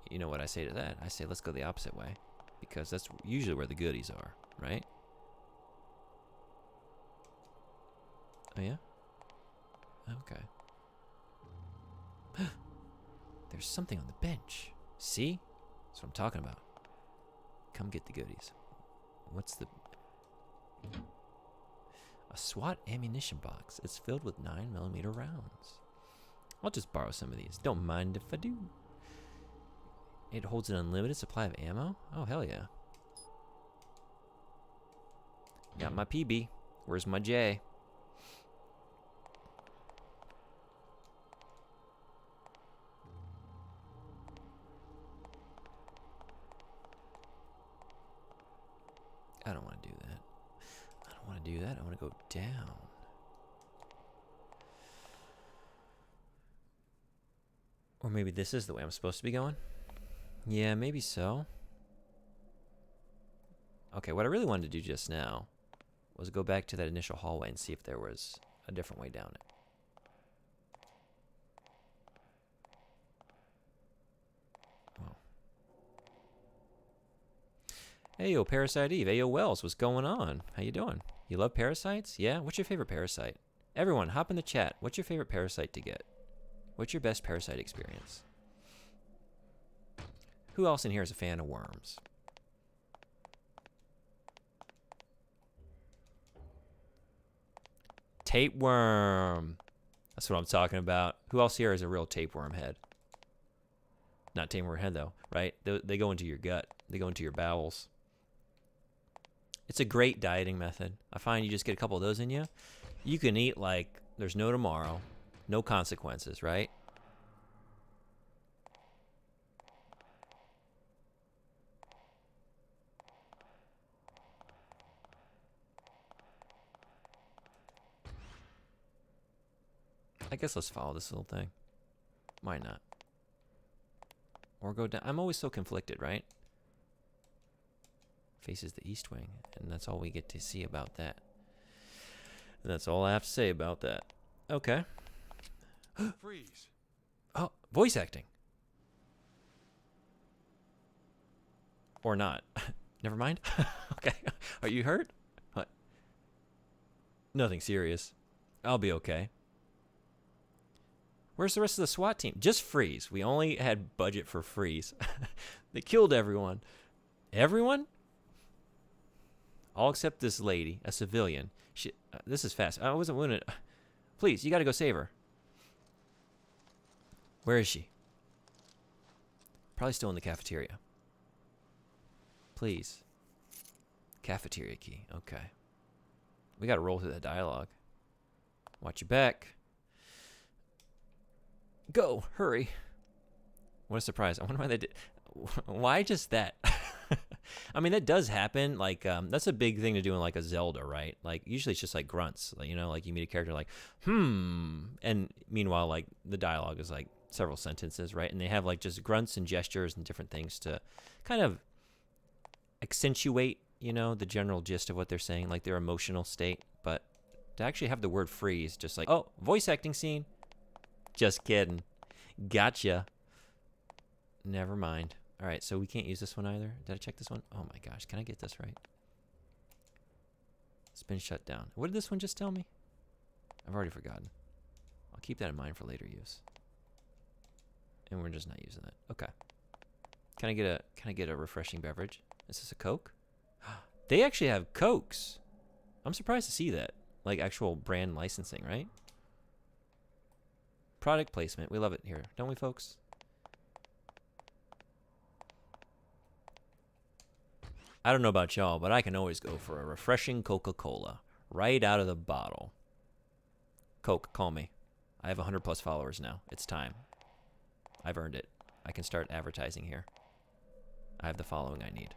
A: you know what I say to that? I say let's go the opposite way, because that's usually where the goodies are, right? Oh yeah? Okay. There's something on the bench. See? That's what I'm talking about. Come get the goodies. What's the... A SWAT ammunition box. It's filled with 9mm rounds. I'll just borrow some of these. Don't mind if I do. It holds an unlimited supply of ammo? Oh, hell yeah. Got my PB. Where's my J? I don't want to do that. I don't want to do that. I want to go down. Or maybe this is the way I'm supposed to be going? Yeah, maybe so. Okay, what I really wanted to do just now was go back to that initial hallway and see if there was a different way down it. Oh. Hey, yo, Parasite Eve. Hey, yo, Wells. What's going on? How you doing? You love parasites? Yeah? What's your favorite parasite? Everyone, hop in the chat. What's your favorite parasite to get? What's your best parasite experience? Who else in here is a fan of worms? Tapeworm. That's what I'm talking about. Who else here is a real tapeworm head? Not tapeworm head, though, right? They go into your gut. They go into your bowels. It's a great dieting method. I find you just get a couple of those in you. You can eat like there's no tomorrow. No consequences, right? I guess let's follow this little thing. Why not? Or go down. I'm always so conflicted, right? Faces the east wing, and that's all we get to see about that. And that's all I have to say about that. Okay.
B: Freeze.
A: Oh, voice acting. Or not. Never mind. Okay. Are you hurt? What? Nothing serious. I'll be okay. Where's the rest of the SWAT team? Just freeze. We only had budget for freeze. They killed everyone. Everyone? All except this lady, a civilian. This is fast. I wasn't wounded. Please, you gotta go save her. Where is she? Probably still in the cafeteria. Please. Cafeteria key. Okay. We gotta roll through that dialogue. Watch your back. Go, hurry. What a surprise. I wonder why they did. Why just that? I mean, that does happen. Like, that's a big thing to do in like a Zelda, right? Like, usually it's just like grunts. Like, you know, like you meet a character like, and meanwhile, like the dialogue is like several sentences, right? And they have like just grunts and gestures and different things to kind of accentuate, you know, the general gist of what they're saying, like their emotional state. But to actually have the word freeze, just like, oh, voice acting scene. Just kidding. Gotcha. Never mind. All right, so we can't use this one either. Did I check this one? Oh my gosh, can I get this right? It's been shut down. What did this one just tell me? I've already forgotten. I'll keep that in mind for later use. And we're just not using that. Okay. Can I get a refreshing beverage? Is this a Coke? They actually have Cokes. I'm surprised to see that. Like actual brand licensing, right? Product placement. We love it here, don't we, folks? I don't know about y'all, but I can always go for a refreshing Coca-Cola right out of the bottle. Coke, call me. I have 100 plus followers now. It's time. I've earned it. I can start advertising here. I have the following I need.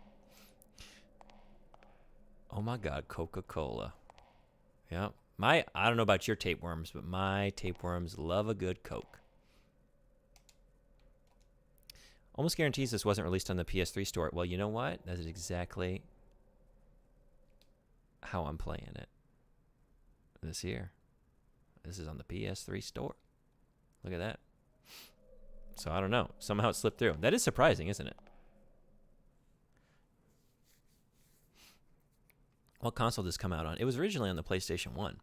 A: Oh my God, Coca-Cola. Yeah. I don't know about your tapeworms, but my tapeworms love a good Coke. Almost guarantees this wasn't released on the PS3 store. Well, you know what? That is exactly how I'm playing it. This here. This is on the PS3 store. Look at that. So I don't know. Somehow it slipped through. That is surprising, isn't it? What console did this come out on? It was originally on the PlayStation 1.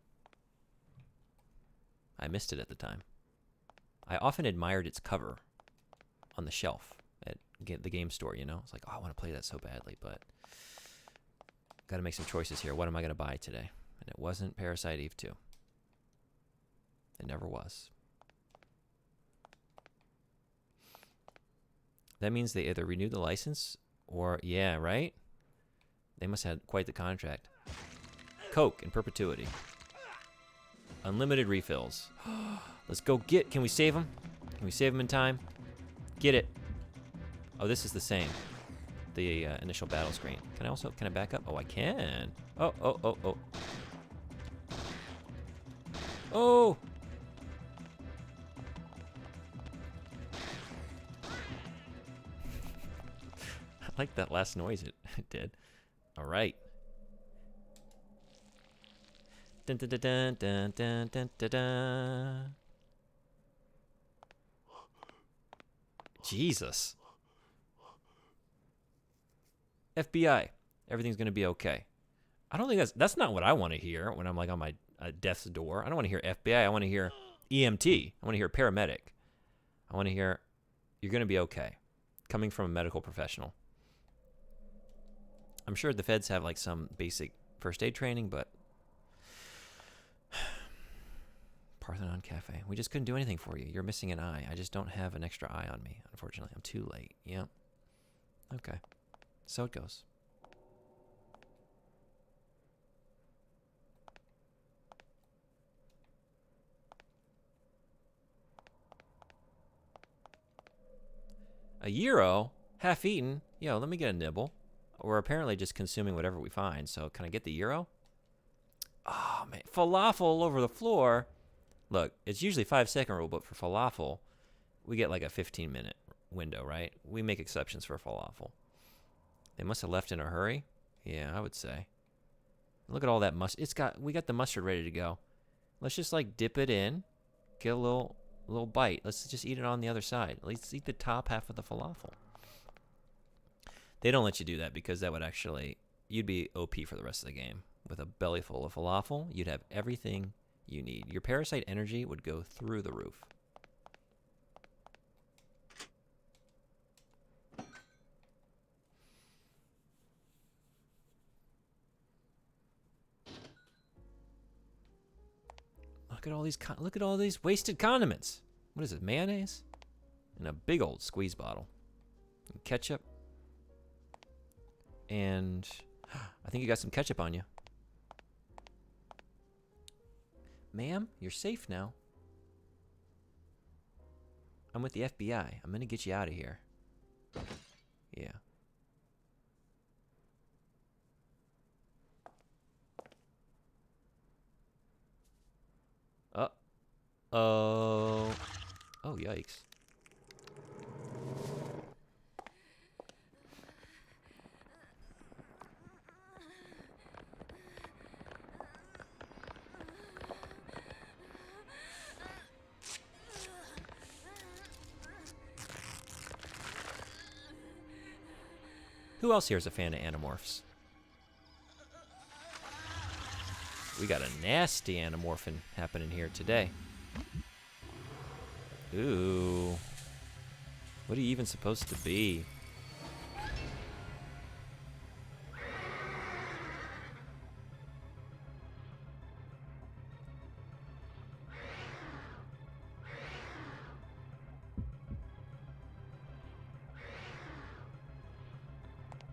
A: I missed it at the time. I often admired its cover on the shelf at the game store, you know? It's like, oh, I want to play that so badly, but got to make some choices here. What am I going to buy today? And it wasn't Parasite Eve 2. It never was. That means they either renewed the license or, yeah, right? They must have had quite the contract. Coke in perpetuity. Unlimited refills. Let's go get, can we save them? Can we save them in time? Get it. Oh, this is the same. The initial battle screen. Can I back up? Oh, I can. Oh. Oh! I like that last noise it did. All right. Dun, dun, dun, dun, dun, dun, dun, dun, dun. Jesus. FBI. Everything's gonna be okay. I don't think that's not what I want to hear when I'm like on my death's door. I don't want to hear FBI. I want to hear EMT. I want to hear paramedic. I want to hear you're gonna be okay, coming from a medical professional. I'm sure the feds have like some basic first aid training, but Parthenon Cafe. We just couldn't do anything for you. You're missing an eye. I just don't have an extra eye on me, unfortunately. I'm too late. Yep. Okay. So it goes. A gyro? Half eaten? Yo, let me get a nibble. We're apparently just consuming whatever we find, so can I get the gyro? Oh, man. Falafel all over the floor. Look, it's usually 5-second rule, but for falafel, we get like a 15-minute window, right? We make exceptions for falafel. They must have left in a hurry. Yeah, I would say. Look at all that mustard. We got the mustard ready to go. Let's just like dip it in, get a little bite. Let's just eat it on the other side. Let's eat the top half of the falafel. They don't let you do that because that would actually, you'd be OP for the rest of the game. With a belly full of falafel, you'd have everything you need. Your parasite energy would go through the roof. Look at all these wasted condiments. What is it? Mayonnaise? In a big old squeeze bottle. And ketchup. And I think you got some ketchup on you. Ma'am, you're safe now. I'm with the FBI. I'm gonna get you out of here. Yeah. Oh. Oh, yikes. Who else here is a fan of Animorphs? We got a nasty Animorphin happening here today. Ooh. What are you even supposed to be?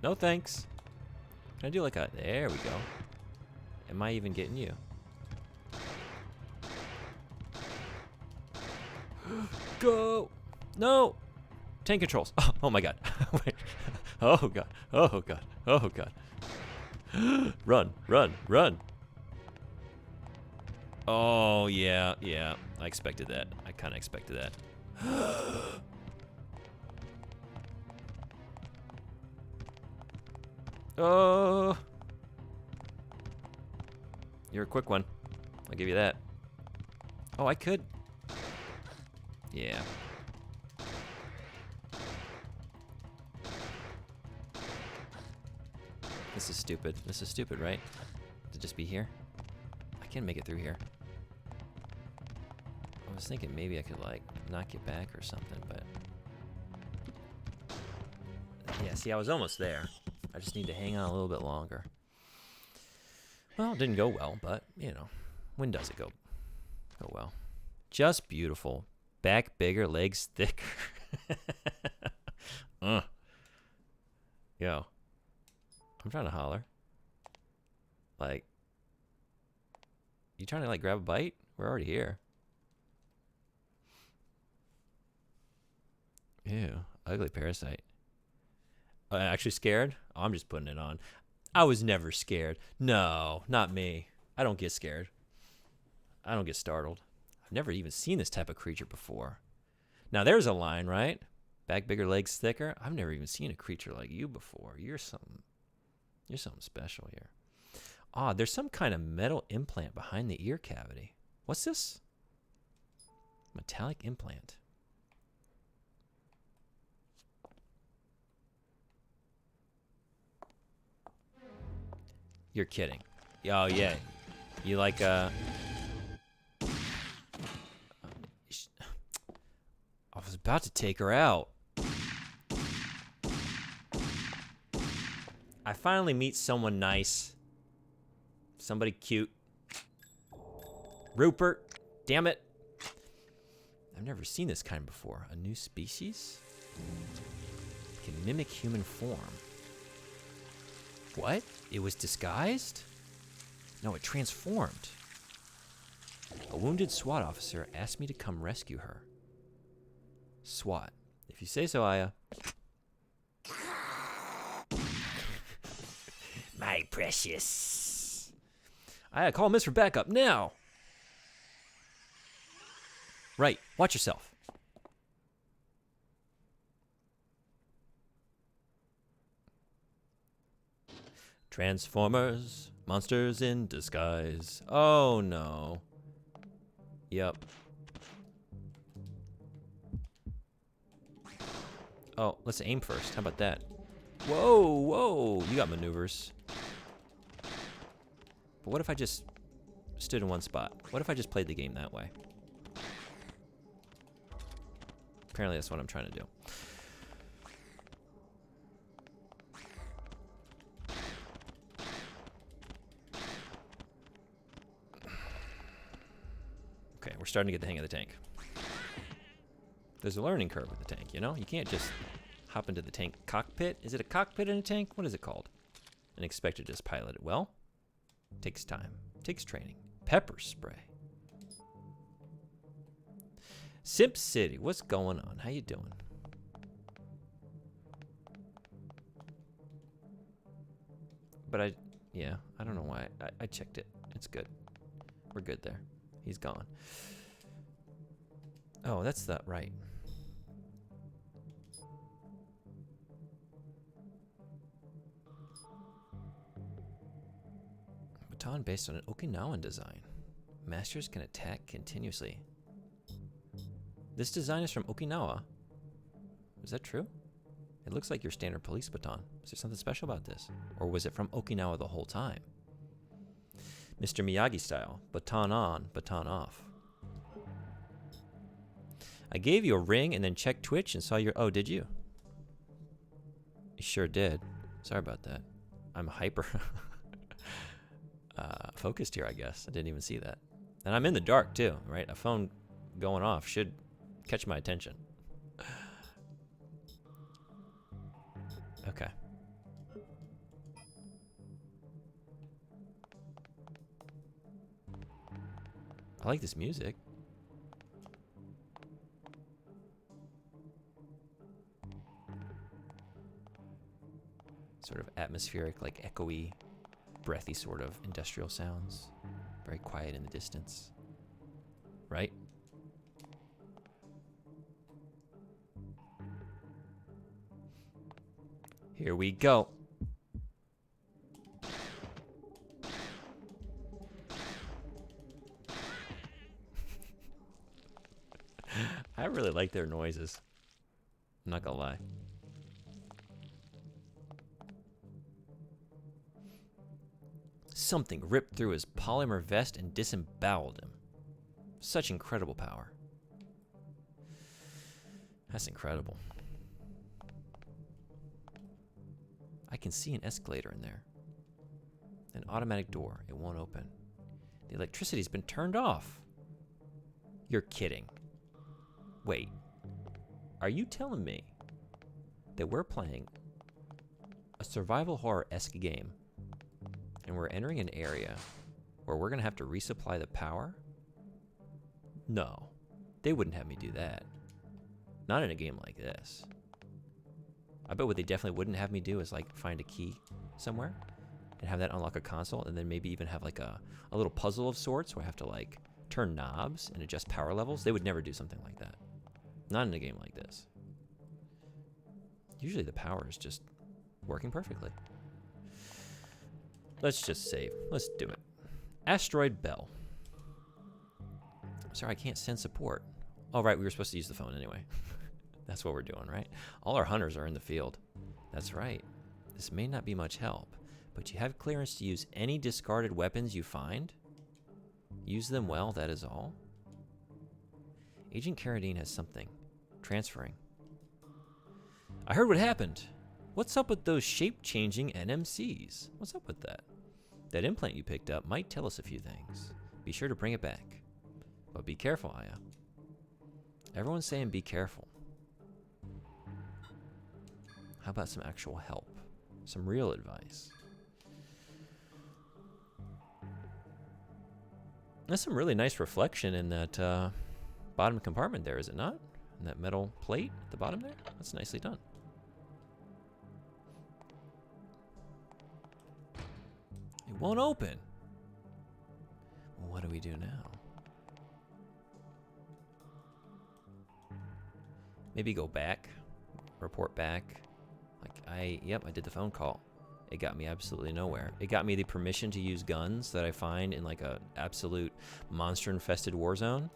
A: No thanks. Can I do like a... There we go. Am I even getting you? Go! No! Tank controls. Oh my god. Wait. Oh god. Oh god. Oh god. Run, run, run. Oh yeah, yeah. I expected that. I kind of expected that. Oh. You're a quick one. I'll give you that. Oh, I could. Yeah. This is stupid. This is stupid, right? To just be here? I can't make it through here. I was thinking maybe I could, like, knock you back or something, but... Yeah, see, I was almost there. I just need to hang on a little bit longer. Well, it didn't go well, but, you know, when does it go well? Just beautiful. Back bigger, legs thicker. Yo. I'm trying to holler. Like, you trying to, like, grab a bite? We're already here. Ew, ugly parasite. Actually scared? Oh, I'm just putting it on. I was never scared. No, not me. I don't get scared. I don't get startled. I've never even seen this type of creature before. Now there's a line, right? Back bigger, legs thicker. I've never even seen a creature like you before. You're something special here. Ah, there's some kind of metal implant behind the ear cavity. What's this? Metallic implant. You're kidding. Oh, yeah. You like, I was about to take her out. I finally meet someone nice. Somebody cute. Rupert. Damn it. I've never seen this kind before. A new species? Can mimic human form. What? It was disguised? No, it transformed. A wounded SWAT officer asked me to come rescue her. SWAT. If you say so, Aya. My precious. Aya, call Miss for backup now. Right. Watch yourself. Transformers, monsters in disguise. Oh no. Yep. Oh, let's aim first. How about that? Whoa, whoa. You got maneuvers. But what if I just stood in one spot? What if I just played the game that way? Apparently that's what I'm trying to do. Okay, we're starting to get the hang of the tank. There's a learning curve with the tank, you know? You can't just hop into the tank cockpit. Is it a cockpit in a tank? What is it called? And expect to just pilot it well. Takes time. Takes training. Pepper spray. Simp City, what's going on? How you doing? But I don't know why. I checked it. It's good. We're good there. He's gone. Oh, that's that right. Baton based on an Okinawan design. Masters can attack continuously. This design is from Okinawa. Is that true? It looks like your standard police baton. Is there something special about this? Or was it from Okinawa the whole time? Mr. Miyagi style. Baton on, baton off. I gave you a ring and then checked Twitch and saw your... Oh, did you? You sure did. Sorry about that. I'm hyper focused here, I guess. I didn't even see that. And I'm in the dark, too, right? A phone going off should catch my attention. Okay. I like this music. Sort of atmospheric, like echoey, breathy sort of industrial sounds. Very quiet in the distance. Right? Here we go. I really like their noises. I'm not gonna lie. Something ripped through his polymer vest and disemboweled him. Such incredible power. That's incredible. I can see an escalator in there. An automatic door. It won't open. The electricity's been turned off. You're kidding. Wait. Are you telling me that we're playing a survival horror-esque game and we're entering an area where we're going to have to resupply the power? No. They wouldn't have me do that. Not in a game like this. I bet what they definitely wouldn't have me do is like find a key somewhere and have that unlock a console and then maybe even have like a little puzzle of sorts where I have to like turn knobs and adjust power levels. They would never do something like that. Not in a game like this. Usually the power is just working perfectly. Let's just save. Let's do it. Asteroid Bell. Sorry, I can't send support. Oh, right, we were supposed to use the phone anyway. That's what we're doing, right? All our hunters are in the field. That's right. This may not be much help, but you have clearance to use any discarded weapons you find. Use them well, that is all. Agent Carradine has something. Transferring. I heard what happened. What's up with those shape-changing NMCs? What's up with that? That implant you picked up might tell us a few things. Be sure to bring it back. But be careful, Aya. Everyone's saying be careful. How about some actual help? Some real advice. That's some really nice reflection in that bottom compartment there, is it not? And that metal plate at the bottom there? That's nicely done. It won't open. Well, what do we do now? Maybe go back, report back. Like yep, I did the phone call. It got me absolutely nowhere. It got me the permission to use guns that I find in like a absolute monster-infested war zone.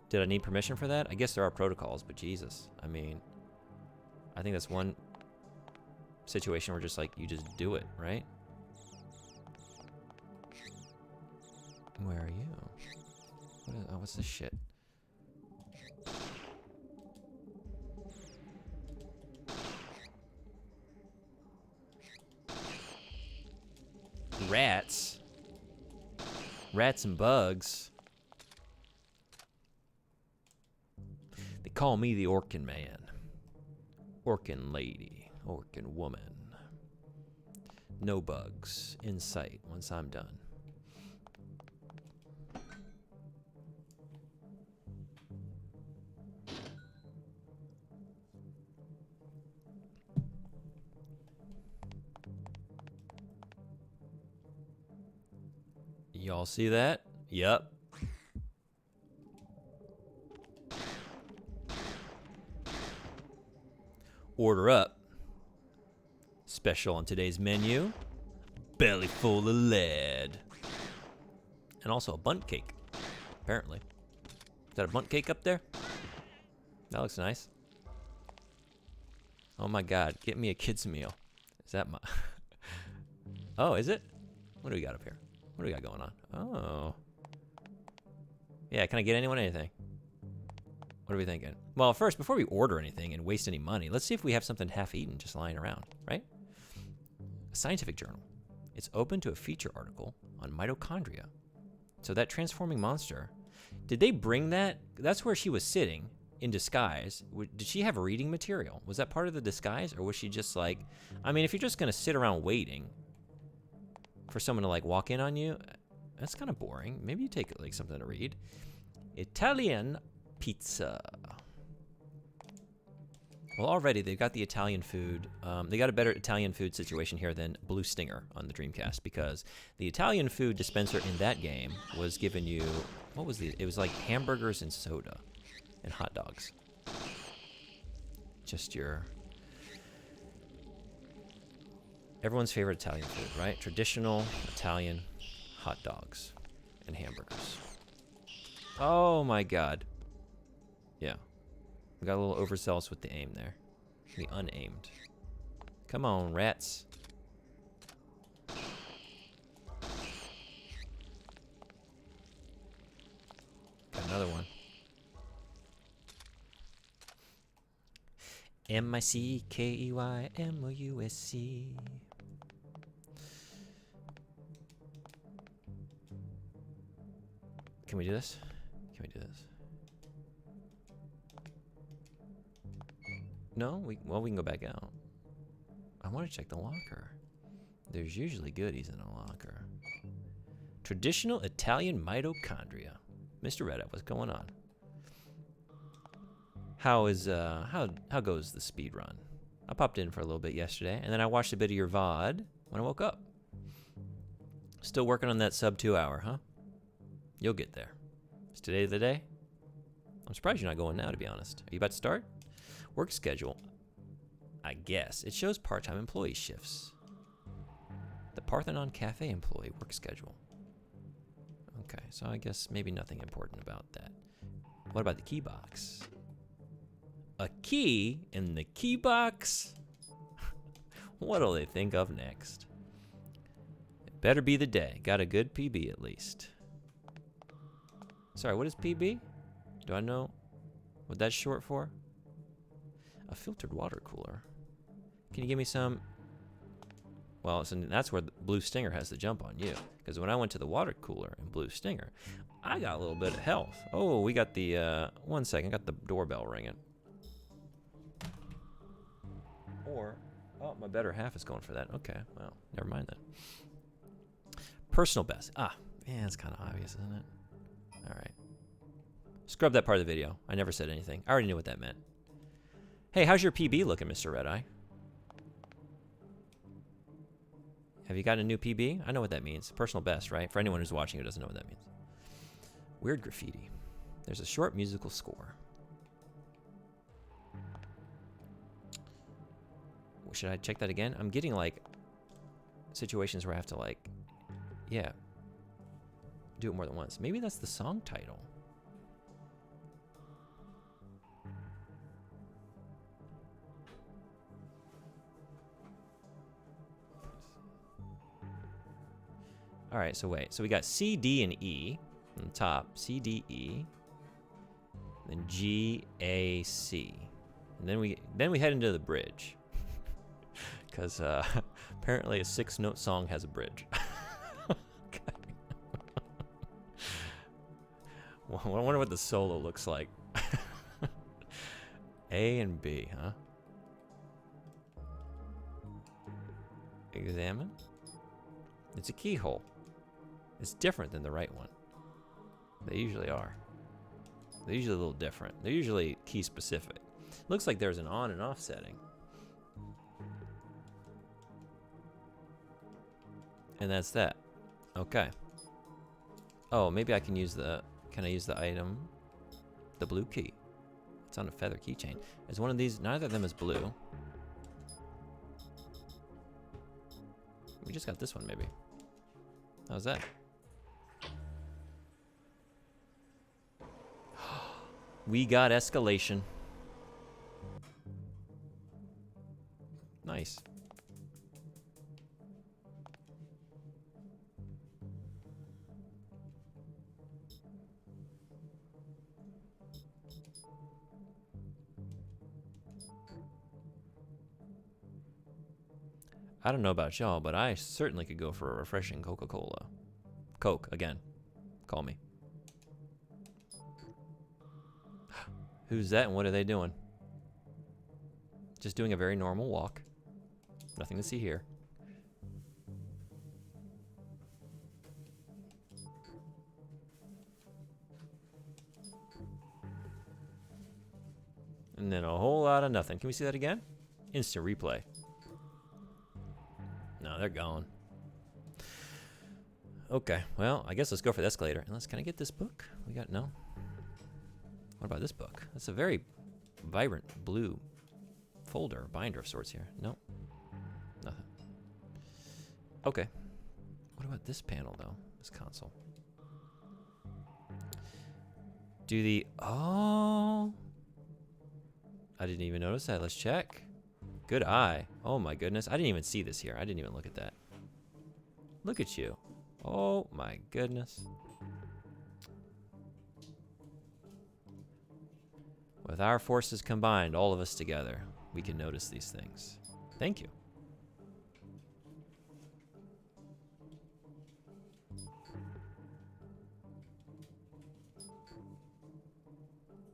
A: Did I need permission for that? I guess there are protocols, but Jesus. I mean, I think that's one situation where just like, you just do it, right? Where are you? What's this shit? Rats. Rats and bugs. They call me the Orkin Man. Orkin lady. Orkin woman. No bugs in sight once I'm done. Y'all see that? Yep. Order up. Special on today's menu. Belly full of lead. And also a bunt cake, apparently. Is that a bunt cake up there? That looks nice. Oh my god, get me a kid's meal. Is that my... Oh, is it? What do we got up here? What do we got going on? Oh. Yeah, can I get anyone anything? What are we thinking? Well, first, before we order anything and waste any money, let's see if we have something half-eaten just lying around, right? A scientific journal. It's open to a feature article on mitochondria. So that transforming monster, did they bring that? That's where she was sitting in disguise. Did she have reading material? Was that part of the disguise, or was she just like, I mean, if you're just going to sit around waiting for someone to like walk in on you, that's kind of boring. Maybe you take like something to read. Italian pizza. Well, already they've got the Italian food. They got a better Italian food situation here than Blue Stinger on the Dreamcast, because the Italian food dispenser in that game was giving you, what was it was like hamburgers and soda and hot dogs. Just your everyone's favorite Italian food, right? Traditional Italian hot dogs and hamburgers. Oh my god. Yeah. We got a little overzealous with the aim there. The unaimed. Come on, rats. Got another one. M-I-C-K-E-Y-M-O-U-S-C. Can we do this? Can we do this? No? Well, we can go back out. I want to check the locker. There's usually goodies in a locker. Traditional Italian mitochondria. Mr. Red Eye, what's going on? How goes the speed run? I popped in for a little bit yesterday, and then I watched a bit of your VOD when I woke up. Still working on that sub 2 hour, huh? You'll get there. Is today the day? I'm surprised you're not going now, to be honest. Are you about to start? Work schedule. I guess. It shows part-time employee shifts. The Parthenon Cafe employee work schedule. Okay, so I guess maybe nothing important about that. What about the key box? A key in the key box? What'll they think of next? It better be the day. Got a good PB at least. Sorry, what is PB? Do I know what that's short for? A filtered water cooler. Can you give me some? Well, so that's where the Blue Stinger has the jump on you. Because when I went to the water cooler in Blue Stinger, I got a little bit of health. Oh, we got the, 1 second, got the doorbell ringing. Or, oh, my better half is going for that. Okay, well, never mind then. Personal best. Ah, yeah, it's kind of obvious, isn't it? All right. Scrub that part of the video. I never said anything. I already knew what that meant. Hey, how's your PB looking, Mr. Red Eye? Have you gotten a new PB? I know what that means. Personal best, right? For anyone who's watching who doesn't know what that means. Weird graffiti. There's a short musical score. Should I check that again? I'm getting, like, situations where I have to, like, yeah, do it more than once. Maybe that's the song title. All right, so wait. So we got C, D, and E on the top. C, D, E. Then G, A, C. And then we head into the bridge. Because apparently a 6-note song has a bridge. Okay. Well, I wonder what the solo looks like. A and B, huh? Examine. It's a keyhole. It's different than the right one. They usually are. They're usually a little different. They're usually key specific. Looks like there's an on and off setting. And that's that. Okay. Oh, maybe I can use the... Can I use the item? The blue key. It's on a feather keychain. Is one of these... Neither of them is blue. We just got this one, maybe. How's that? We got escalation. Nice. I don't know about y'all, but I certainly could go for a refreshing Coca-Cola. Coke, again. Call me. Who's that and what are they doing? Just doing a very normal walk. Nothing to see here. And then a whole lot of nothing. Can we see that again? Instant replay. No, they're gone. Okay, well, I guess let's go for the escalator. Unless, can I get this book? We got, no? What about this book? That's a very vibrant blue folder, binder of sorts here. No, nothing. Okay. What about this panel, though? This console. Do the, oh. I didn't even notice that. Let's check. Good eye. Oh my goodness. I didn't even see this here. I didn't even look at that. Look at you. Oh my goodness. With our forces combined, all of us together, we can notice these things. Thank you.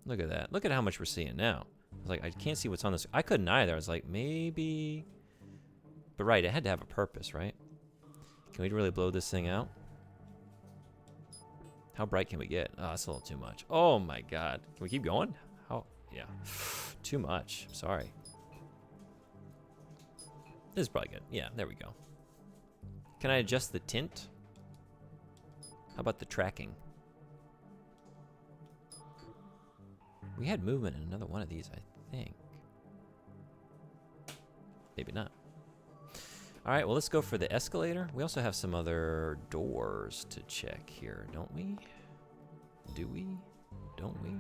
A: Look at that. Look at how much we're seeing now. I was like, I can't see what's on this. I couldn't either. I was like, maybe. But right, it had to have a purpose, right? Can we really blow this thing out? How bright can we get? Oh, that's a little too much. Oh my God. Can we keep going? How? Yeah. Too much. Sorry. This is probably good. Yeah, there we go. Can I adjust the tint? How about the tracking? We had movement in another one of these, I think. Maybe not. All right, well, let's go for the escalator. We also have some other doors to check here, don't we? Do we? Don't we?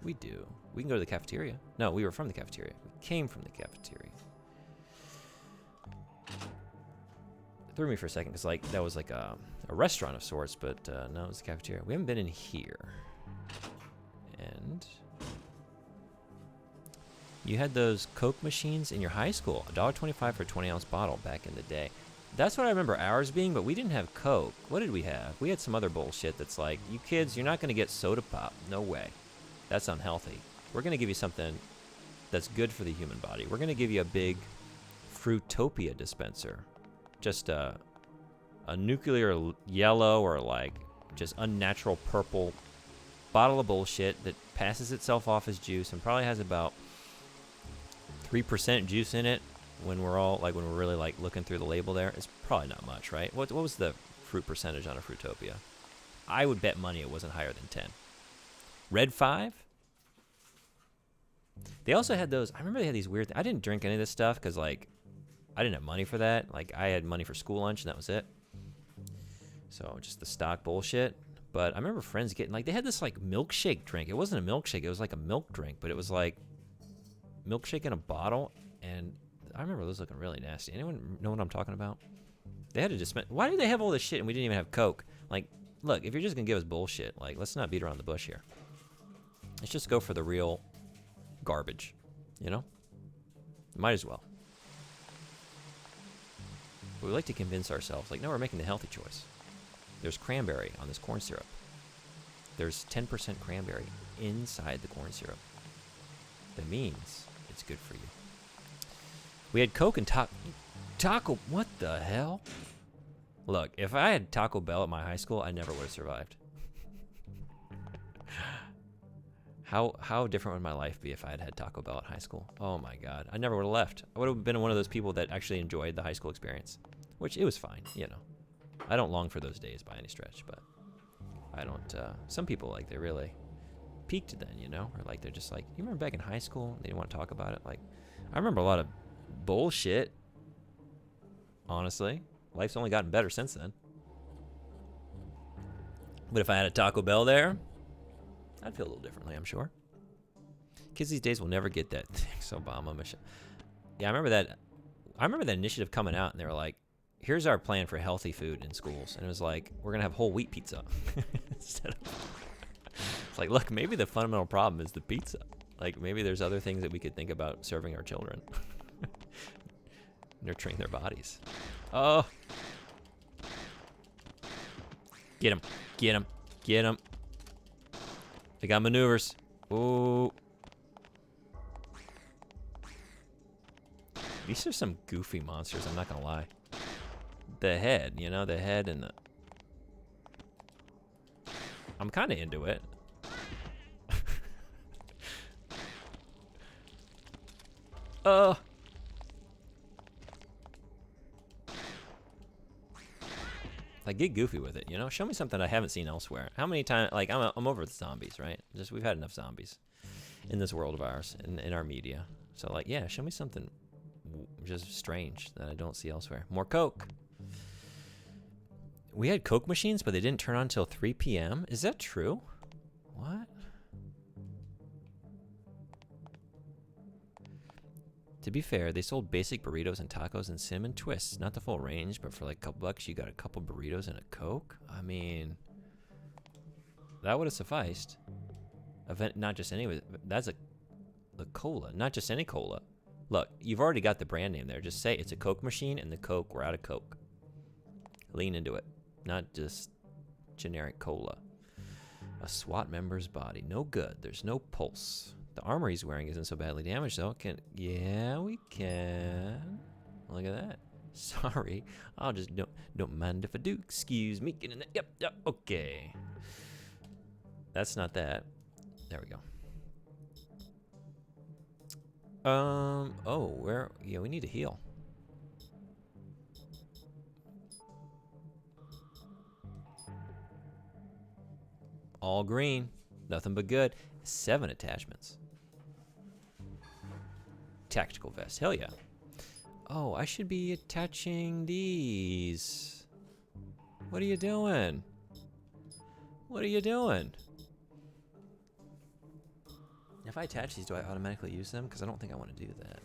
A: We do. We can go to the cafeteria. No, we were from the cafeteria. We came from the cafeteria. It threw me for a second because that was like a restaurant of sorts, but no, it's the cafeteria. We haven't been in here. And you had those Coke machines in your high school, $1.25 for a 20-ounce bottle back in the day. That's what I remember ours being, but we didn't have Coke. What did we have? We had some other bullshit that's like, you kids, you're not going to get soda pop. No way. That's unhealthy. We're going to give you something that's good for the human body. We're going to give you a big Fruitopia dispenser. Just a nuclear yellow or like just unnatural purple bottle of bullshit that passes itself off as juice and probably has about 3% juice in it when we're all like when we're really like looking through the label there. It's probably not much, right? What was the fruit percentage on a Fruitopia? I would bet money it wasn't higher than 10. Red 5? They also had those. I remember they had these weird I didn't drink any of this stuff because like I didn't have money for that. Like I had money for school lunch and that was it. So just the stock bullshit. But I remember friends getting like they had this like milkshake drink. It wasn't a milkshake. It was like a milk drink, but it was like milkshake in a bottle. And I remember those looking really nasty. Anyone know what I'm talking about? They had to dispense. Why did they have all this shit and we didn't even have Coke? Like, look, if you're just gonna give us bullshit, like let's not beat around the bush here. Let's just go for the real garbage. You know? Might as well. But we like to convince ourselves, like, no, we're making the healthy choice. There's cranberry on this corn syrup. There's 10% cranberry inside the corn syrup. That means it's good for you. We had Coke and Taco. What the hell? Look, if I had Taco Bell at my high school, I never would have survived. How different would my life be if I had had Taco Bell at high school? Oh my God, I never would have left. I would have been one of those people that actually enjoyed the high school experience, which it was fine, you know. I don't long for those days by any stretch, but I don't. Some people like they really peaked then, you know, or like they're just like, you remember back in high school, they didn't want to talk about it. Like, I remember a lot of bullshit. Honestly, life's only gotten better since then. But if I had a Taco Bell there, I'd feel a little differently, I'm sure. Kids these days will never get that. Thanks, Obama. Michelle. Yeah, I remember that. I remember that initiative coming out, and they were like, "Here's our plan for healthy food in schools," and it was like, "We're gonna have whole wheat pizza." Instead of, it's like, look, maybe the fundamental problem is the pizza. Like, maybe there's other things that we could think about serving our children, nurturing their bodies. Oh, get him, get him, get him. They got maneuvers. Ooh. These are some goofy monsters, I'm not gonna lie. The head, you know, the head and the... I'm kind of into it. Like, get goofy with it, you know? Show me something I haven't seen elsewhere. How many times... Like, I'm over with zombies, right? Just, we've had enough zombies in this world of ours, in our media. So, like, yeah, show me something just strange that I don't see elsewhere. More Coke. We had Coke machines, but they didn't turn on until 3 p.m.? Is that true? What? To be fair, they sold basic burritos and tacos and cinnamon twists. Not the full range, but for like a couple bucks, you got a couple burritos and a Coke? I mean, that would have sufficed. Not just any, that's the cola, not just any cola. Look, you've already got the brand name there. Just say it's a Coke machine and the Coke, we're out of Coke. Lean into it. Not just generic cola. A SWAT member's body. No good. There's no pulse. The armor he's wearing isn't so badly damaged, though. Yeah, we can. Look at that. Sorry. I'll just don't mind if I do. Excuse me. Get in there. Yep, okay. That's not that. There we go. Oh, where? Yeah, we need to heal. All green. Nothing but good. 7 attachments. tactical vest. Hell yeah. Oh, I should be attaching these. What are you doing? What are you doing? If I attach these, do I automatically use them? Because I don't think I want to do that.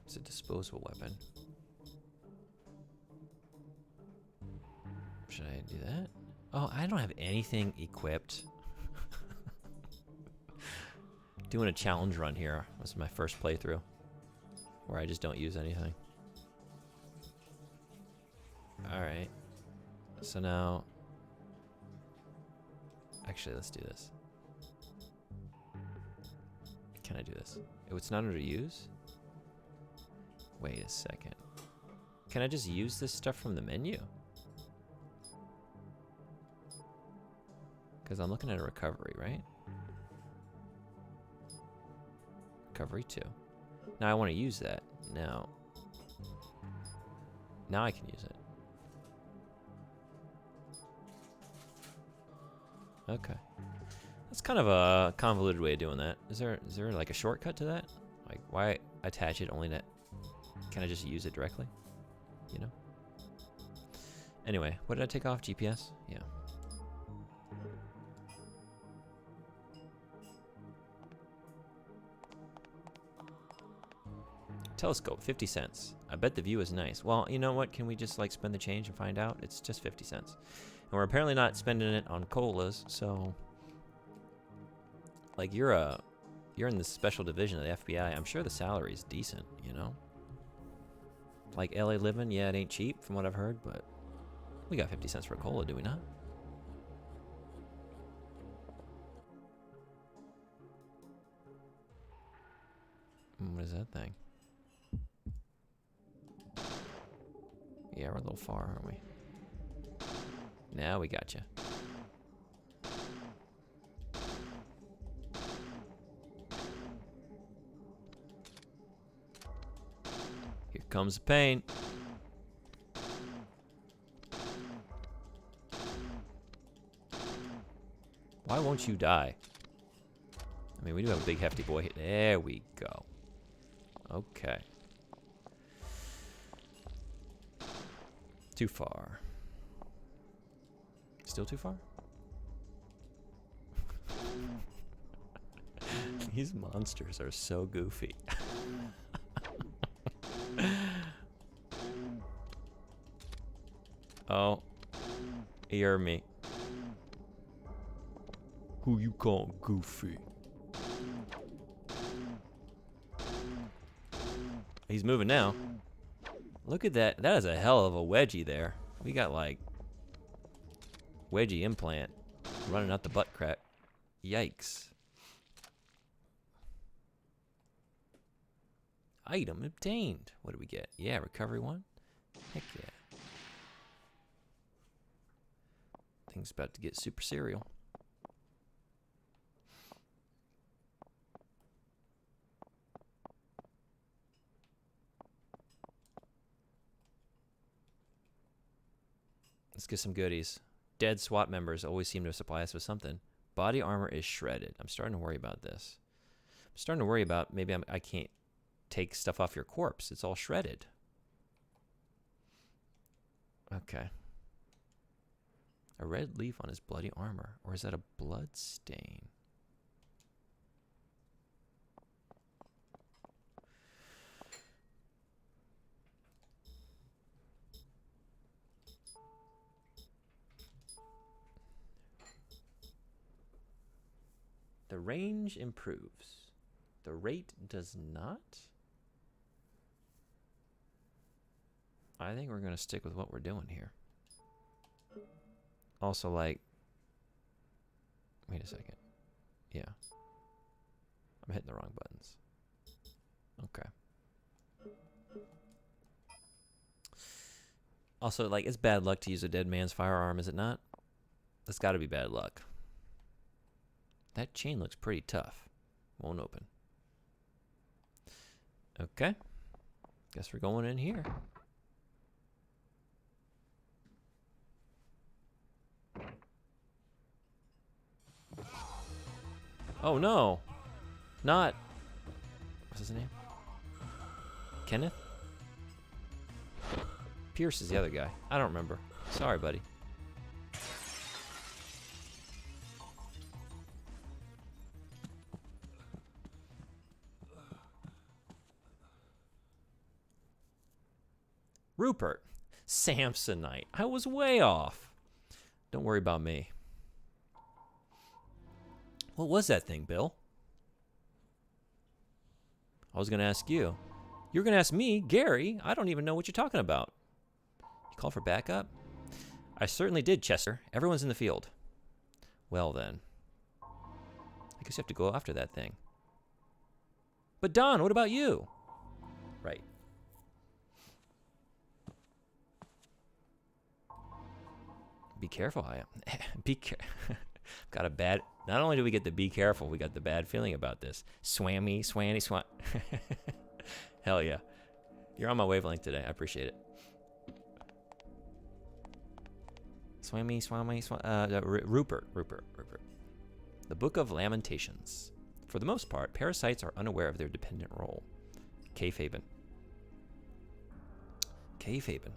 A: It's a disposable weapon. Should I do that? Oh, I don't have anything equipped. Doing a challenge run here. This is my first playthrough where I just don't use anything. Alright. So now... Actually, let's do this. Can I do this? Oh, it's not under use? Wait a second. Can I just use this stuff from the menu? Because I'm looking at a recovery, right? Recovery 2. Now I want to use that. Now I can use it. Okay. That's kind of a convoluted way of doing that. Is there like a shortcut to that? Like, why attach it only to... Can I just use it directly? You know? Anyway, what did I take off? GPS? Yeah. Telescope, 50 cents. I bet the view is nice. Well, you know what? Can we just like spend the change and find out? It's just 50 cents. And we're apparently not spending it on colas, so... Like, you're in the special division of the FBI. I'm sure the salary is decent, you know? Like, LA living, yeah, it ain't cheap from what I've heard, but... We got 50 cents for a cola, do we not? What is that thing? Yeah, we're a little far, aren't we? Now we got you. Here comes the pain. Why won't you die? I mean, we do have a big hefty boy here. There we go. Okay. Too far. Still too far? These monsters are so goofy. Oh. Hear me. Who you call goofy? He's moving now. Look at that. That is a hell of a wedgie there. We got like wedgie implant running out the butt crack. Yikes. Item obtained. What do we get? Yeah, recovery 1. Heck yeah. Thing's about to get super serial. Let's get some goodies. Dead SWAT members always seem to supply us with something. Body armor is shredded. I'm starting to worry about this. I'm starting to worry about maybe I can't take stuff off your corpse. It's all shredded. Okay. A red leaf on his bloody armor. Or is that a blood stain? The range improves. The rate does not? I think we're going to stick with what we're doing here. Also, like... Wait a second. Yeah. I'm hitting the wrong buttons. Okay. Also, like, it's bad luck to use a dead man's firearm, is it not? That's got to be bad luck. That chain looks pretty tough. Won't open. Okay. Guess we're going in here. Oh no. Not. What's his name? Kenneth? Pierce is the other guy. I don't remember. Sorry, buddy. Rupert. Samsonite. I was way off. Don't worry about me. What was that thing, Bill? I was going to ask you. You're going to ask me, Gary. I don't even know what you're talking about. You called for backup? I certainly did, Chester. Everyone's in the field. Well, then. I guess you have to go after that thing. But, Don, what about you? Right. Be careful, I am. Got a bad... Not only do we get the be careful, we got the bad feeling about this. Swammy, swanny, swan... Hell yeah. You're on my wavelength today. I appreciate it. Swammy, Rupert. The Book of Lamentations. For the most part, parasites are unaware of their dependent role. Kayfaben. Kayfaben.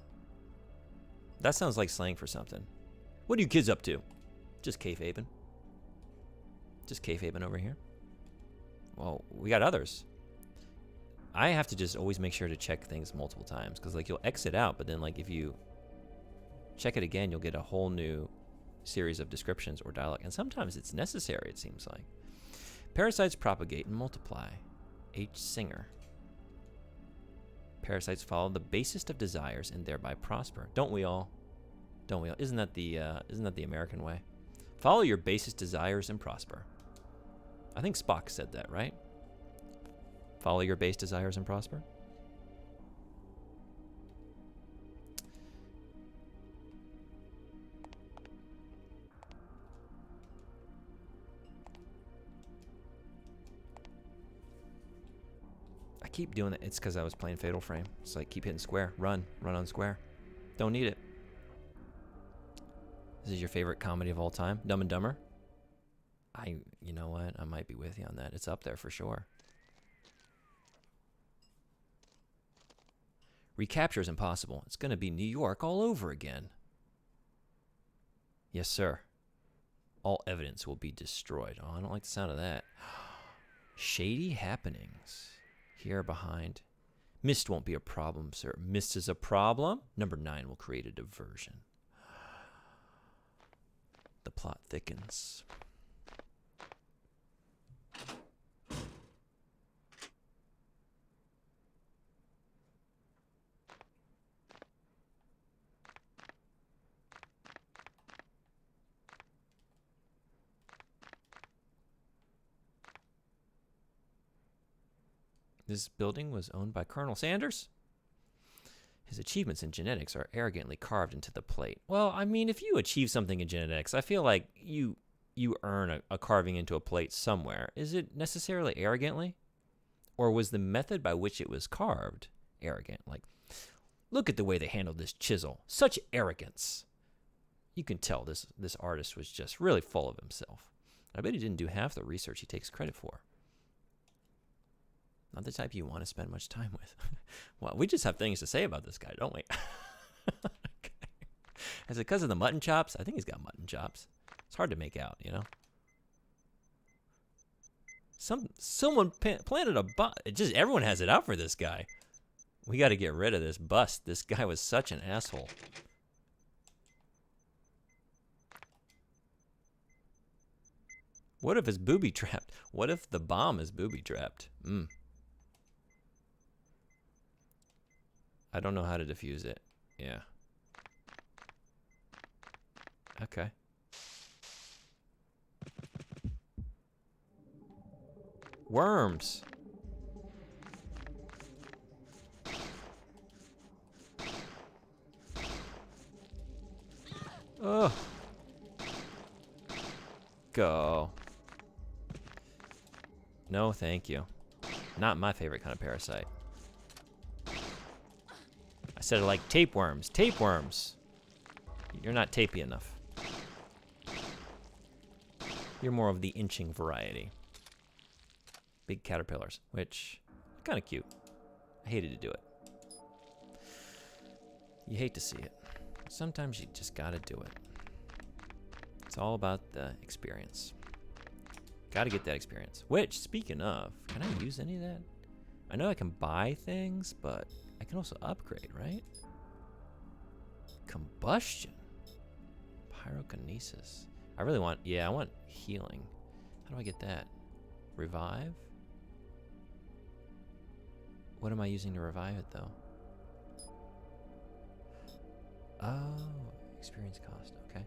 A: That sounds like slang for something. What are you kids up to? Just kayfaben. Just kayfaben over here. Well, we got others. I have to just always make sure to check things multiple times, because like you'll exit out, but then like if you check it again, you'll get a whole new series of descriptions or dialogue, and sometimes it's necessary, it seems like. Parasites propagate and multiply. H. Singer. Parasites follow the basest of desires and thereby prosper. Don't we all? Don't we all? Isn't that the American way? Follow your basest desires and prosper. I think Spock said that, right? Follow your base desires and prosper. I keep doing it. It's because I was playing Fatal Frame. It's like keep hitting square. Run on square. Don't need it. This is your favorite comedy of all time? Dumb and Dumber? You know what? I might be with you on that. It's up there for sure. Recapture is impossible. It's going to be New York all over again. Yes, sir. All evidence will be destroyed. Oh, I don't like the sound of that. Shady happenings. Here behind. Mist won't be a problem, sir. Mist is a problem. Number 9 will create a diversion. The plot thickens. This building was owned by Colonel Sanders. His achievements in genetics are arrogantly carved into the plate. Well, I mean, if you achieve something in genetics, I feel like you earn a carving into a plate somewhere. Is it necessarily arrogantly? Or was the method by which it was carved arrogant? Like, look at the way they handled this chisel. Such arrogance. You can tell this artist was just really full of himself. I bet he didn't do half the research he takes credit for. Not the type you want to spend much time with. Well, we just have things to say about this guy, don't we? Okay. Is it because of the mutton chops? I think he's got mutton chops. It's hard to make out, you know? Someone planted a bust. Everyone has it out for this guy. We got to get rid of this bust. This guy was such an asshole. What if it's booby trapped? What if the bomb is booby trapped? I don't know how to defuse it. Yeah. Okay. Worms. Oh. Go. No, thank you. Not my favorite kind of parasite. I said I like tapeworms. Tapeworms. You're not tapey enough. You're more of the inching variety. Big caterpillars, which kind of cute. I hated to do it. You hate to see it. Sometimes you just gotta do it. It's all about the experience. Gotta get that experience. Which, speaking of, can I use any of that? I know I can buy things, but I can also upgrade, right? Combustion. Pyrokinesis. I really want, I want healing. How do I get that? Revive? What am I using to revive it, though? Oh, experience cost. Okay.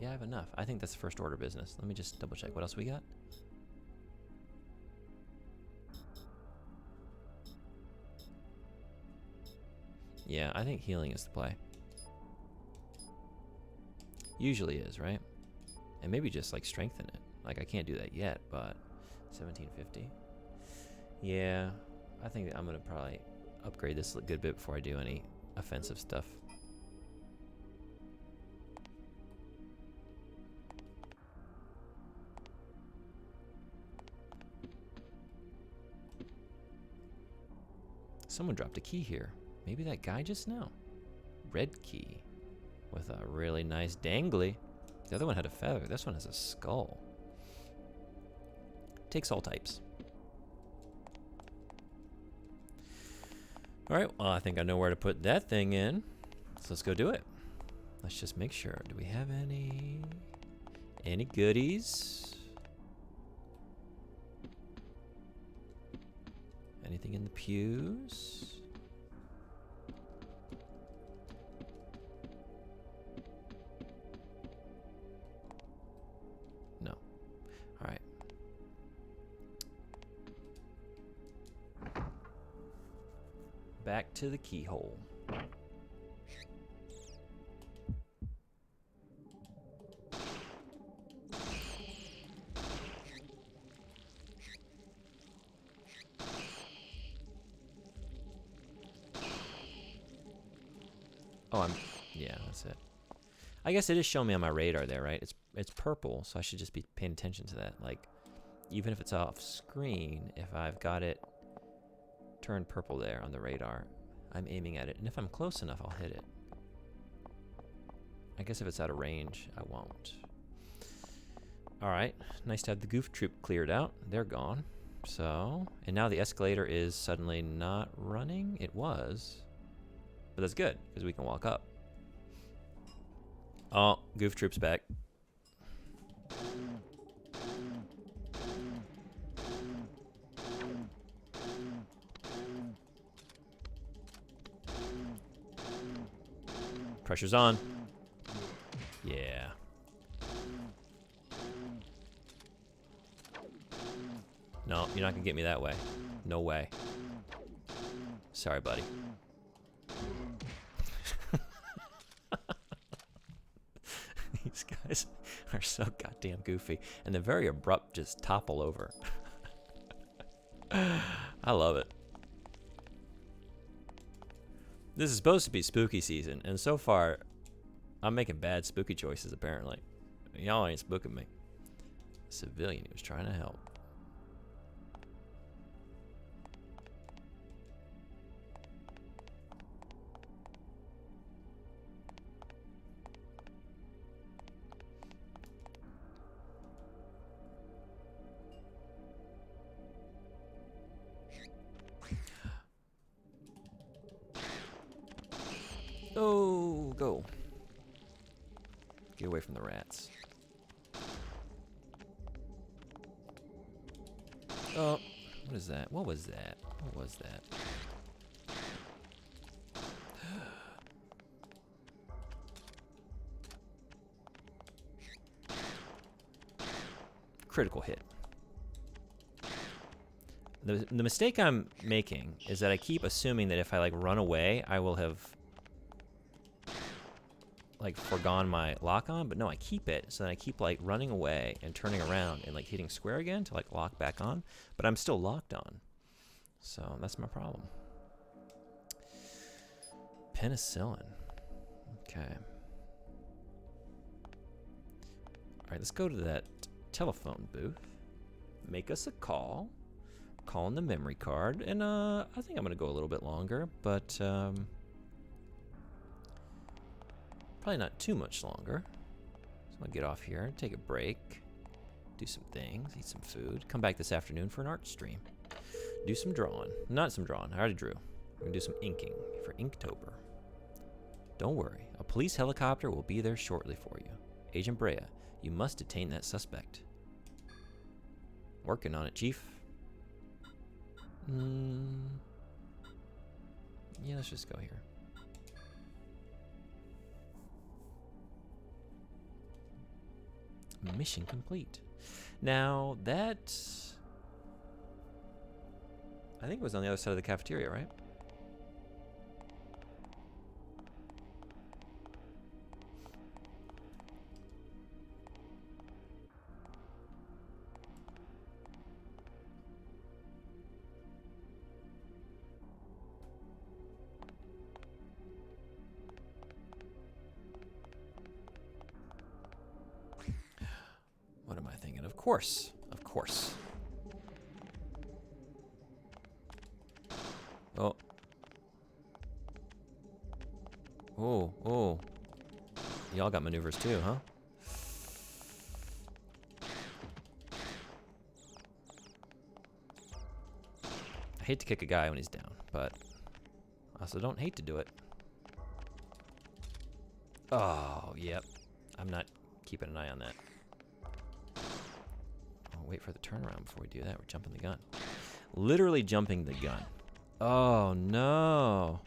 A: Yeah, I have enough. I think that's first order business. Let me just double check. What else we got? Yeah, I think healing is the play. Usually is, right? And maybe just like strengthen it. Like I can't do that yet, but 1750. Yeah, I think that I'm gonna probably upgrade this a good bit before I do any offensive stuff. Someone dropped a key here. Maybe that guy just now. Red key with a really nice dangly. The other one had a feather. This one has a skull. Takes all types. All right, well, I think I know where to put that thing in. So let's go do it. Let's just make sure. Do we have any goodies? Anything in the pews? No. All right. Back to the keyhole. Oh, yeah, that's it. I guess it is showing me on my radar there, right? It's purple, so I should just be paying attention to that. Like, even if it's off screen, if I've got it turned purple there on the radar, I'm aiming at it. And if I'm close enough, I'll hit it. I guess if it's out of range, I won't. All right, nice to have the goof troop cleared out. They're gone. So, and now the escalator is suddenly not running. It was. But that's good, because we can walk up. Oh, goof troop's back. Pressure's on. Yeah. No, you're not gonna get me that way. No way. Sorry, buddy. These guys are so goddamn goofy. And they're very abrupt, just topple over. I love it. This is supposed to be spooky season, and so far, I'm making bad spooky choices, apparently. Y'all ain't spooking me. Civilian, he was trying to help. Oh, go. Get away from the rats. Oh, what is that? What was that? What was that? Critical hit. The mistake I'm making is that I keep assuming that if I like run away, I will have like forgone my lock on, but no, I keep it. So then I keep like running away and turning around and like hitting square again to like lock back on, but I'm still locked on. So that's my problem. Penicillin. Okay. All right, let's go to that telephone booth. Make us a call. calling the memory card, and I think I'm gonna go a little bit longer, but probably not too much longer. So I'm gonna get off here, take a break, do some things, eat some food, come back this afternoon for an art stream, do some drawing. Not some drawing, I already drew. We're gonna do some inking for Inktober. Don't worry, a police helicopter will be there shortly for you. Agent Brea, you must detain that suspect. Working on it, Chief. Yeah, let's just go here. Mission complete. Now, that... I think it was on the other side of the cafeteria, right? What am I thinking? Of course. Of course. Oh. Oh, oh. Y'all got maneuvers too, huh? I hate to kick a guy when he's down, but I also don't hate to do it. Oh, yep. I'm not keeping an eye on that. Oh, wait for the turnaround before we do that. We're jumping the gun. Literally jumping the gun. Oh, no.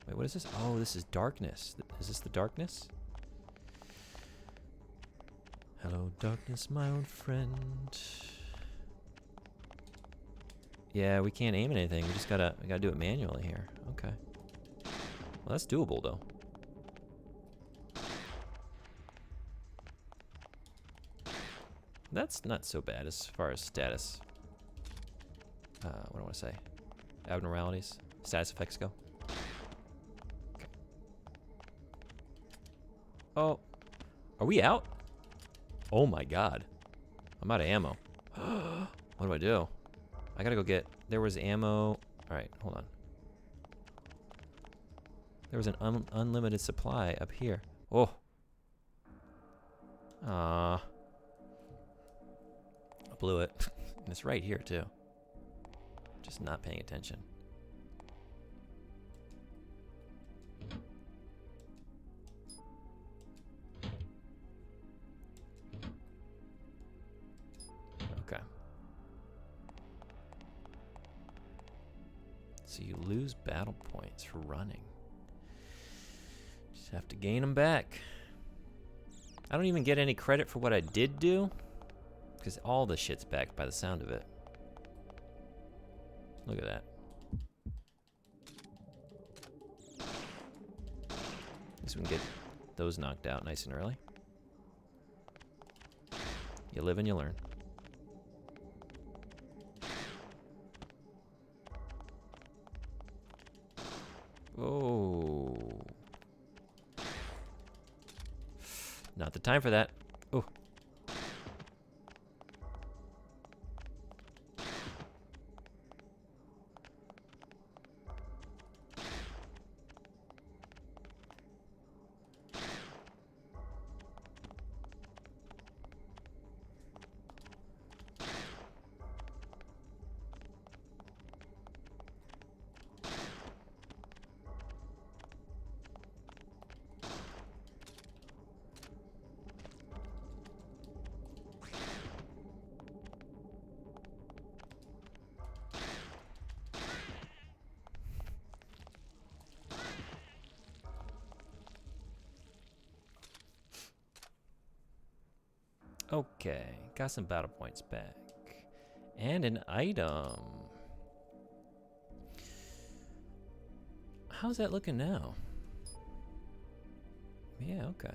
A: Wait, what is this? Oh, this is darkness. Is this the darkness? Hello, darkness, my old friend. Yeah, we can't aim at anything. We just we gotta do it manually here. Okay. Well, that's doable, though. That's not so bad as far as status. What do I want to say? Abnormalities? Status effects go? Okay. Oh. Are we out? Oh my god. I'm out of ammo. What do I do? I gotta go get... There was ammo... Alright, hold on. There was an unlimited supply up here. Oh. I blew it. And it's right here, too. Just not paying attention. Okay. So you lose battle points for running. Just have to gain them back. I don't even get any credit for what I did do, because all the shit's backed by the sound of it. Look at that. At least we can get those knocked out nice and early. You live and you learn. Oh. Not the time for that. Oh. Okay, got some battle points back. And an item. How's that looking now? Yeah, okay.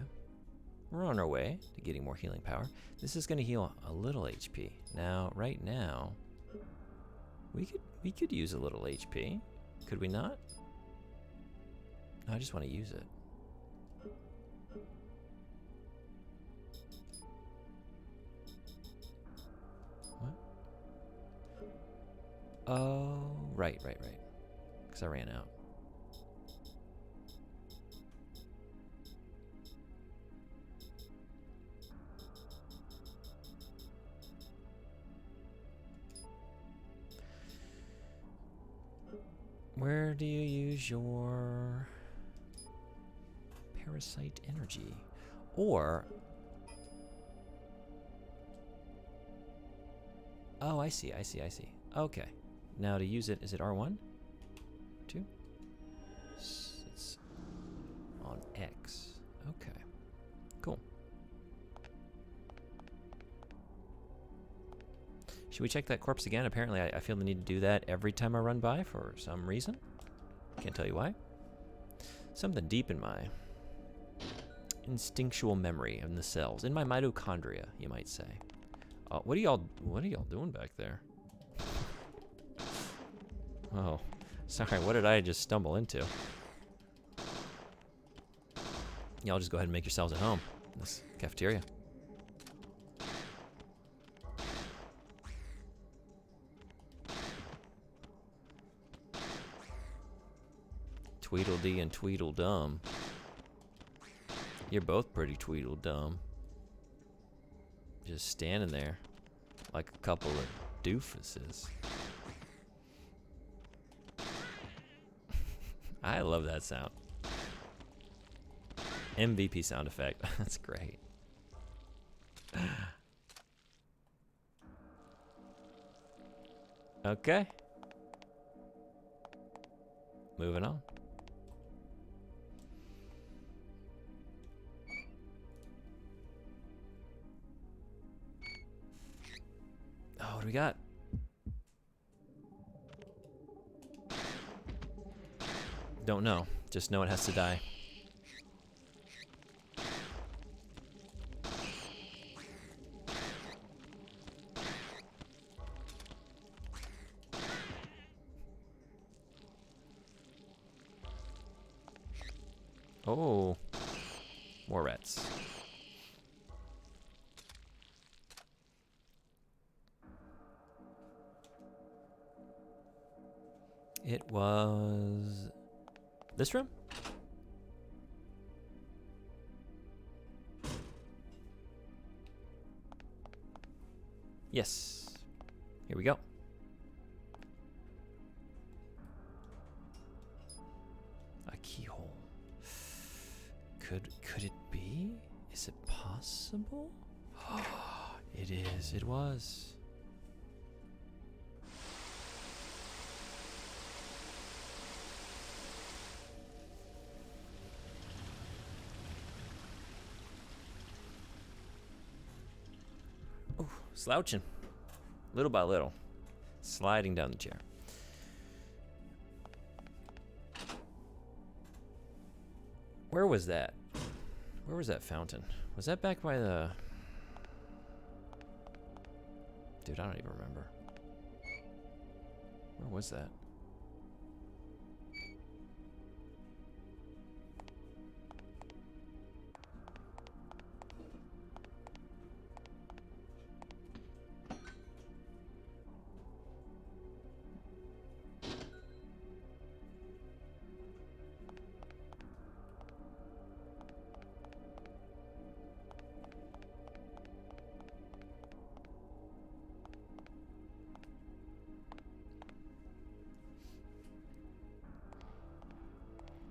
A: We're on our way to getting more healing power. This is gonna heal a little HP. Now, right now, we could use a little HP. Could we not? No, I just want to use it. Oh, right. Because I ran out. Where do you use your Parasite energy? Or... Oh, I see. Okay. Now to use it, is it R1? 2? It's on X. Okay. Cool. Should we check that corpse again? Apparently I feel the need to do that every time I run by for some reason. Can't tell you why. Something deep in my instinctual memory in the cells. In my mitochondria, you might say. What are y'all doing back there? Oh, sorry, what did I just stumble into? Y'all just go ahead and make yourselves at home in this cafeteria. Tweedledee and Tweedledum. You're both pretty Tweedledum. Just standing there like a couple of doofuses. I love that sound. MVP sound effect. That's great. Okay. Moving on. Oh, what do we got? Don't know. Just know it has to die. Oh, more rats. It was this room? Yes. Here we go. A keyhole. Could it be? Is it possible? It is. It was. Oh, slouching. Little by little. Sliding down the chair. Where was that? Where was that fountain? Was that back by the... Dude, I don't even remember. Where was that?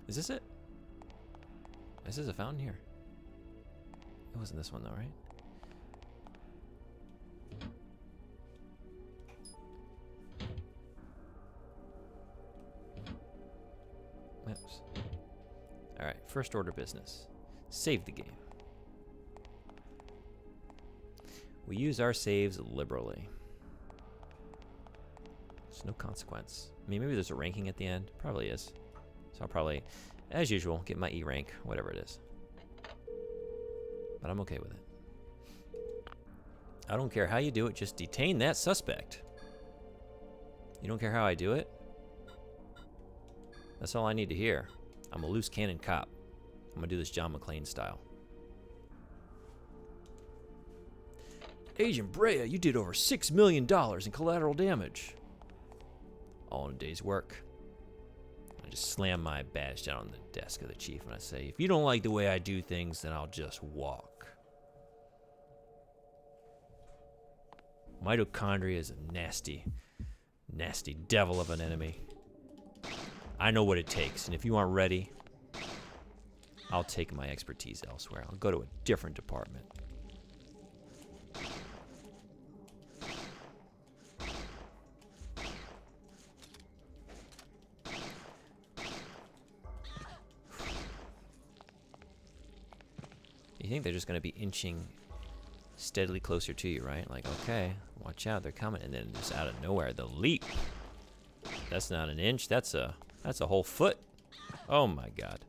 A: Is this it? Is this a fountain here? It wasn't this one though, right? Oops. Alright, first order business. Save the game. We use our saves liberally. There's no consequence. I mean, maybe there's a ranking at the end. Probably is. So I'll probably, as usual, get my E rank, whatever it is. But I'm okay with it. I don't care how you do it, just detain that suspect. You don't care how I do it? That's all I need to hear. I'm a loose cannon cop. I'm gonna do this John McClane style. Agent Brea, you did over $6 million in collateral damage. all in a day's work. I just slam my badge down on the desk of the chief and I say, if you don't like the way I do things, then I'll just walk. Mitochondria is a nasty, nasty devil of an enemy. I know what it takes, and if you aren't ready, I'll take my expertise elsewhere. I'll go to a different department. You think they're just going to be inching steadily closer to you, right? Like, okay, watch out, they're coming. And then just out of nowhere, the leap. That's not an inch, that's a whole foot. Oh my god.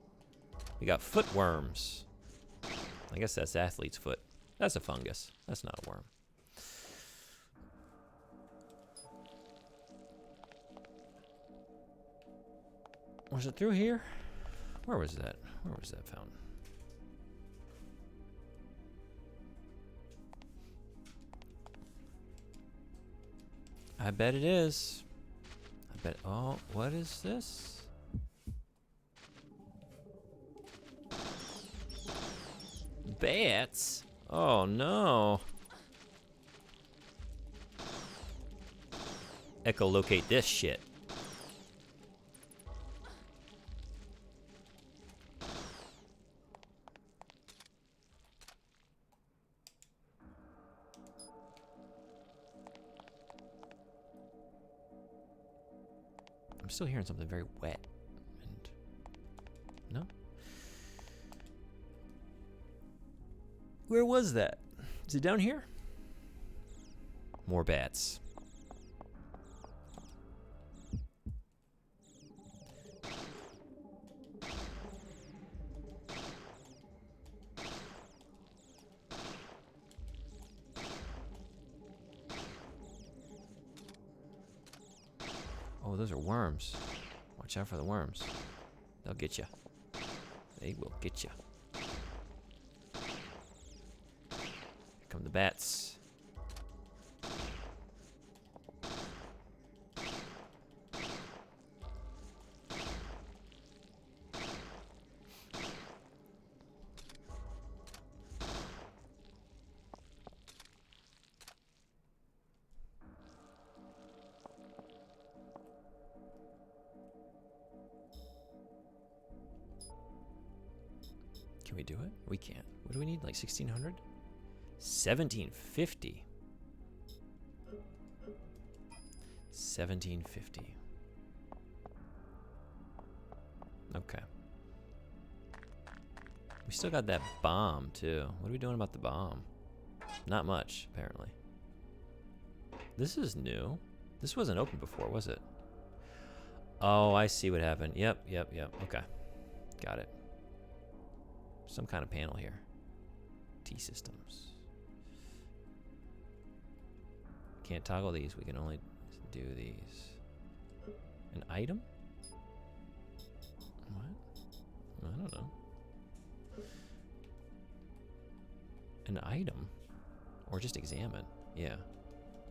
A: We got foot worms. I guess that's athlete's foot. That's a fungus. That's not a worm. Was it through here? Where was that? Where was that fountain? I bet it is. I bet. Oh, what is this? Bats? Oh no. Echolocate this shit. I'm still hearing something very wet. And no? Where was that? Is it down here? More bats. Oh, those are worms. Watch out for the worms. They'll get you. They will get you. Here come the bats. Can we do it? We can't. What do we need? Like 1600? 1750. 1750. Okay. We still got that bomb, too. What are we doing about the bomb? Not much, apparently. This is new. This wasn't open before, was it? Oh, I see what happened. Yep. Okay. Got it. Some kind of panel here. T-systems. Can't toggle these. We can only do these. An item? What? I don't know. An item? Or just examine. Yeah.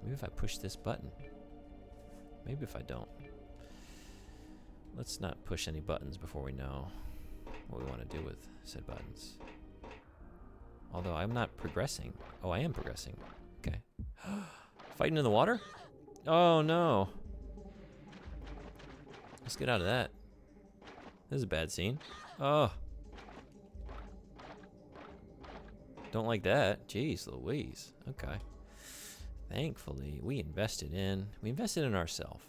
A: Maybe if I push this button. Maybe if I don't. Let's not push any buttons before we know what we want to do with said buttons. Although I'm not progressing. Oh, I am progressing. Okay. Fighting in the water? Oh no. Let's get out of that. This is a bad scene. Oh. Don't like that. Jeez Louise. Okay. Thankfully, we invested in ourselves.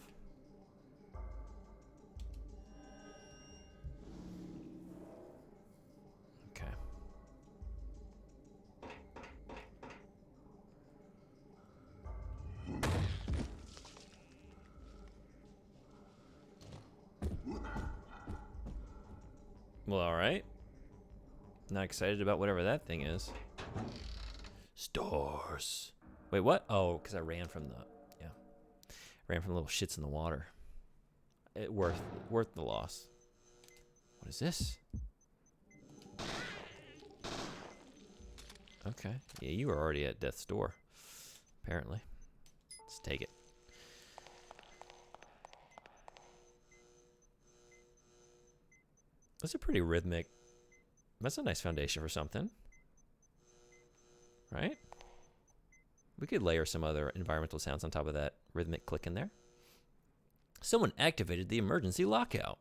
A: Okay. Well, all right. Not excited about whatever that thing is. Stars. Wait, what? Oh, because I ran from the, yeah. Ran from the little shits in the water. It worth the loss. What is this? Okay. Yeah, you were already at death's door, apparently. Let's take it. That's a pretty rhythmic. That's a nice foundation for something, right? We could layer some other environmental sounds on top of that rhythmic click in there. Someone activated the emergency lockout.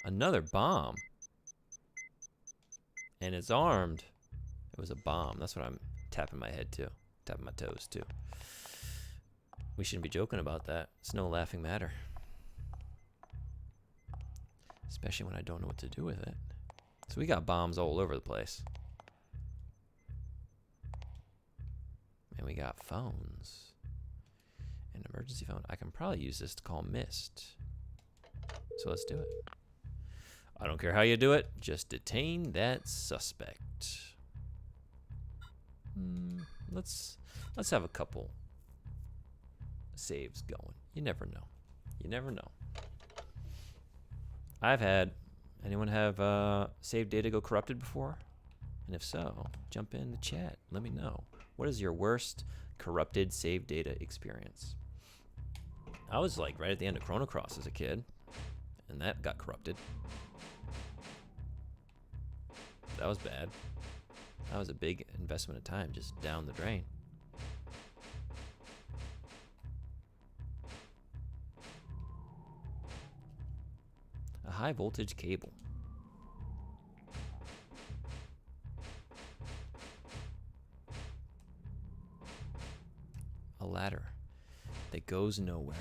A: Another bomb. And it's armed. It was a bomb. That's what I'm tapping my head to. Tapping my toes too. We shouldn't be joking about that. It's no laughing matter. Especially when I don't know what to do with it. So we got bombs all over the place. And we got phones. An emergency phone. I can probably use this to call Mist. So let's do it. I don't care how you do it. Just detain that suspect. Let's have a couple saves going. You never know. You never know. I've had anyone have save data go corrupted before? And if so, jump in the chat. Let me know. What is your worst corrupted save data experience? I was like right at the end of Chrono Cross as a kid, and that got corrupted. That was bad. That was a big investment of time just down the drain. A high voltage cable. A ladder that goes nowhere.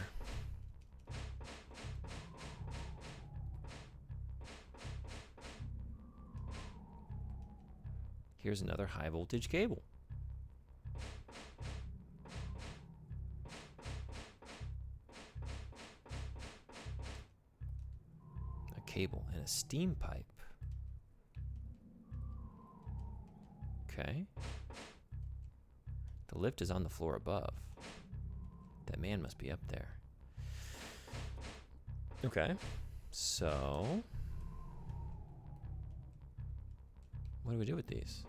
A: Here's another high voltage cable. A cable and a steam pipe. Okay. The lift is on the floor above. That man must be up there. Okay. So what do we do with these?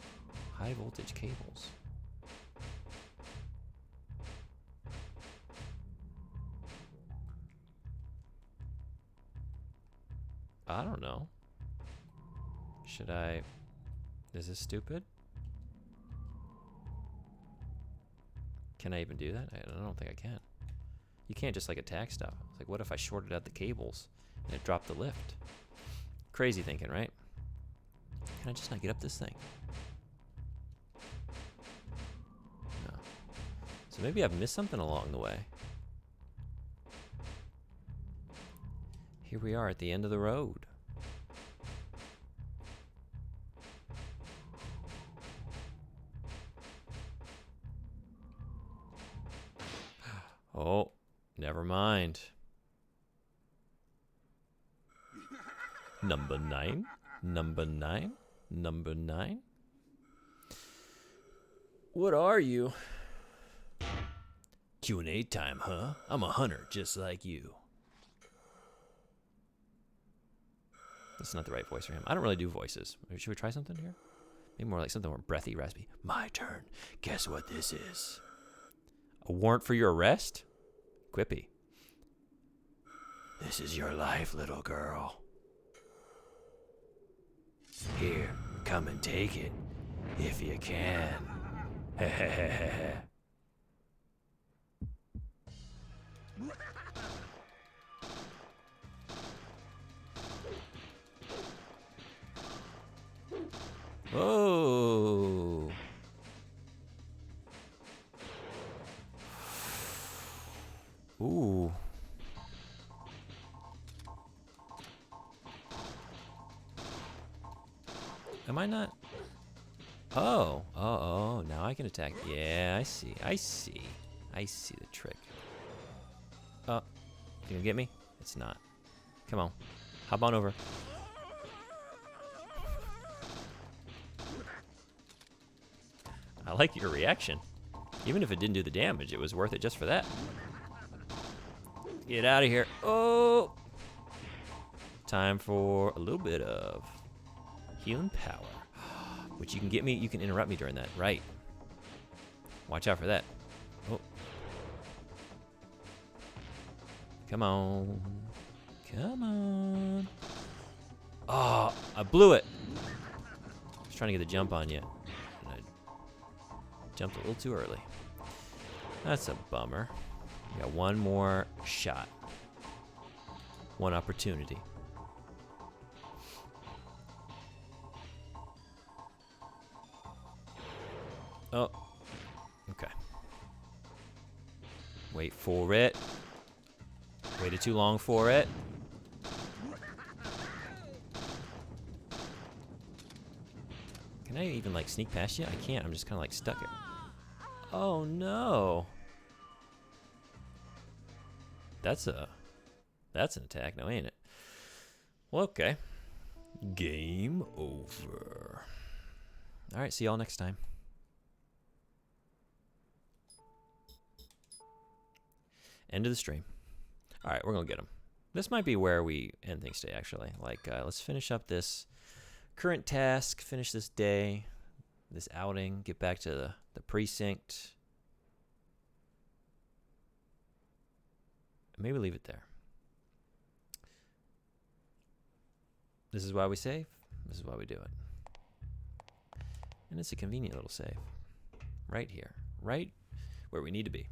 A: High voltage cables. I don't know. Should I? Is this stupid? Can I even do that? I don't think I can. You can't just like attack stuff. It's like, what if I shorted out the cables and it dropped the lift? Crazy thinking, right? Can I just not get up this thing? No. So maybe I've missed something along the way. Here we are at the end of the road. Oh, never mind. Number 9. Number 9. Number 9. What are you? Q&A time, huh? I'm a hunter just like you. That's not the right voice for him. I don't really do voices. Should we try something here? Maybe more like something more breathy, raspy. My turn. Guess what this is? A warrant for your arrest? Quippy. This is your life, little girl. Here, come and take it, if you can. Oh. Ooh. Am I not? Oh, now I can attack. Yeah, I see. I see the trick. Oh, you gonna get me? It's not. Come on, hop on over. I like your reaction. Even if it didn't do the damage, it was worth it just for that. Get out of here. Oh! Time for a little bit of healing power. Which you can get me, you can interrupt me during that. Right. Watch out for that. Oh. Come on. Come on. Oh, I blew it. I was trying to get the jump on you. And I jumped a little too early. That's a bummer. We got one more shot. One opportunity. Oh. Okay. Wait for it. Waited too long for it. Can I even like sneak past you? I can't. I'm just kind of like stuck here. Oh no. That's an attack now, ain't it? Well, okay. Game over. All right, see y'all next time. End of the stream. All right, we're gonna get them. This might be where we end things today, actually. Like, let's finish up this current task, finish this day, this outing, get back to the precinct. Maybe leave it there. This is why we save. This is why we do it. And it's a convenient little save. Right here. Right where we need to be.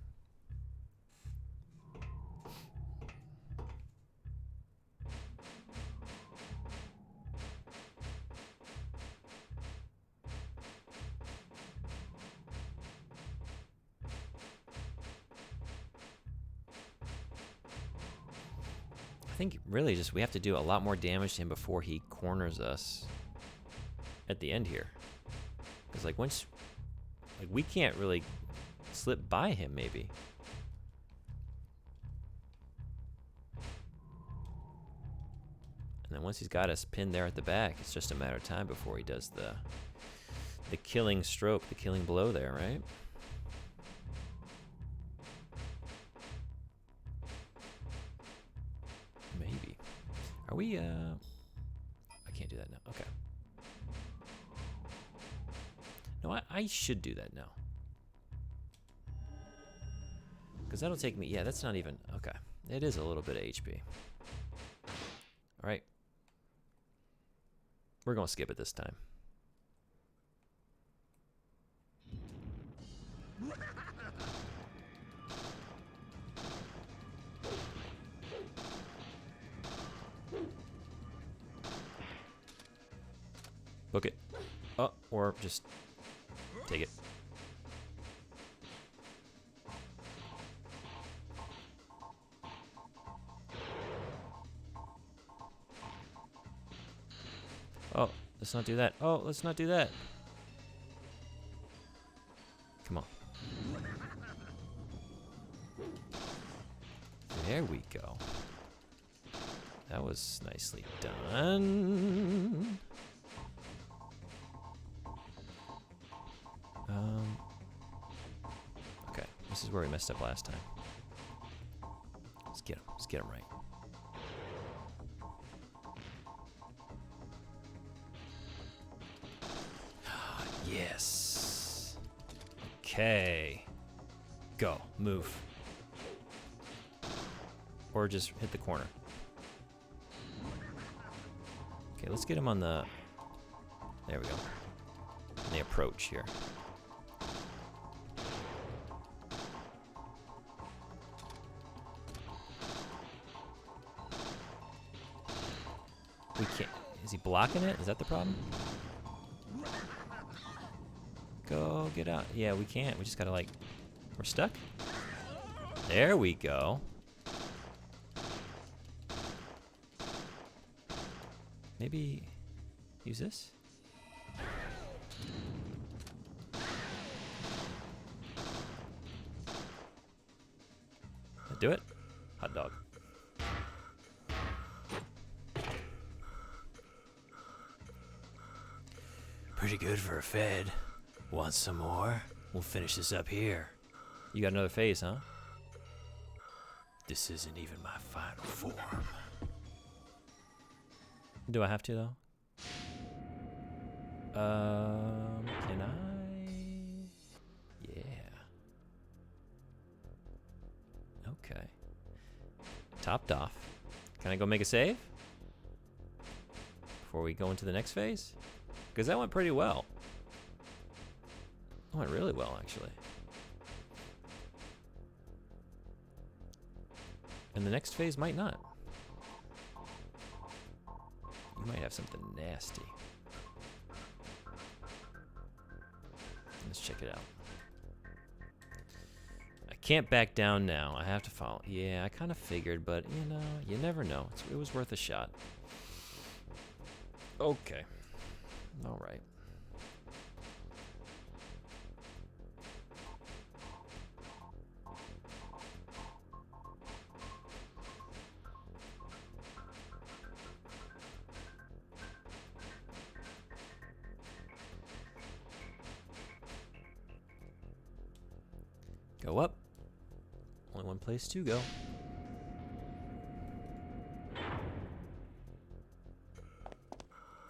A: I think really just we have to do a lot more damage to him before he corners us at the end here. Because like once, like we can't really slip by him maybe. And then once he's got us pinned there at the back, it's just a matter of time before he does the killing stroke, the killing blow there, right? Maybe. Are we, I can't do that now. Okay. No, I should do that now. Because that'll take me, yeah, that's not even, okay. It is a little bit of HP. All right. We're going to skip it this time. Book it. Oh, or just take it. Oh, let's not do that. Oh, let's not do that. Come on. There we go. That was nicely done. Okay, this is where we messed up last time. Let's get him. Let's get him right. Yes. Okay. Go. Move. Or just hit the corner. Okay, let's get him on the... There we go. On the approach here. We can't... Is he blocking it? Is that the problem? Go, get out. Yeah, we can't. We just gotta like... We're stuck? There we go. Maybe... Use this? Do it? Hot dog. Pretty good for a fed. Want some more? We'll finish this up here. You got another phase, huh? This isn't even my final form. Do I have to, though? Can I? Yeah. Okay. topped off. Can I go make a save? Before we go into the next phase? Because that went pretty well. It went really well, actually. And the next phase might not. You might have something nasty. Let's check it out. I can't back down now. I have to follow. Yeah, I kind of figured, but you know, you never know. It was worth a shot. Okay. All right. Go up. Only one place to go.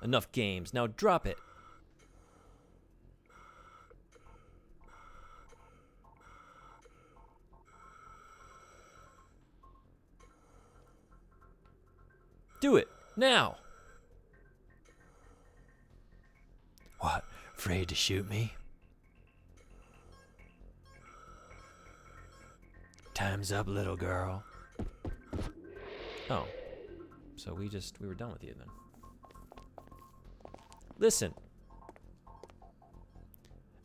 A: Enough games. Now drop it. Do it. Now. What? Afraid to shoot me? Time's up, little girl. Oh. So we were done with you then. Listen.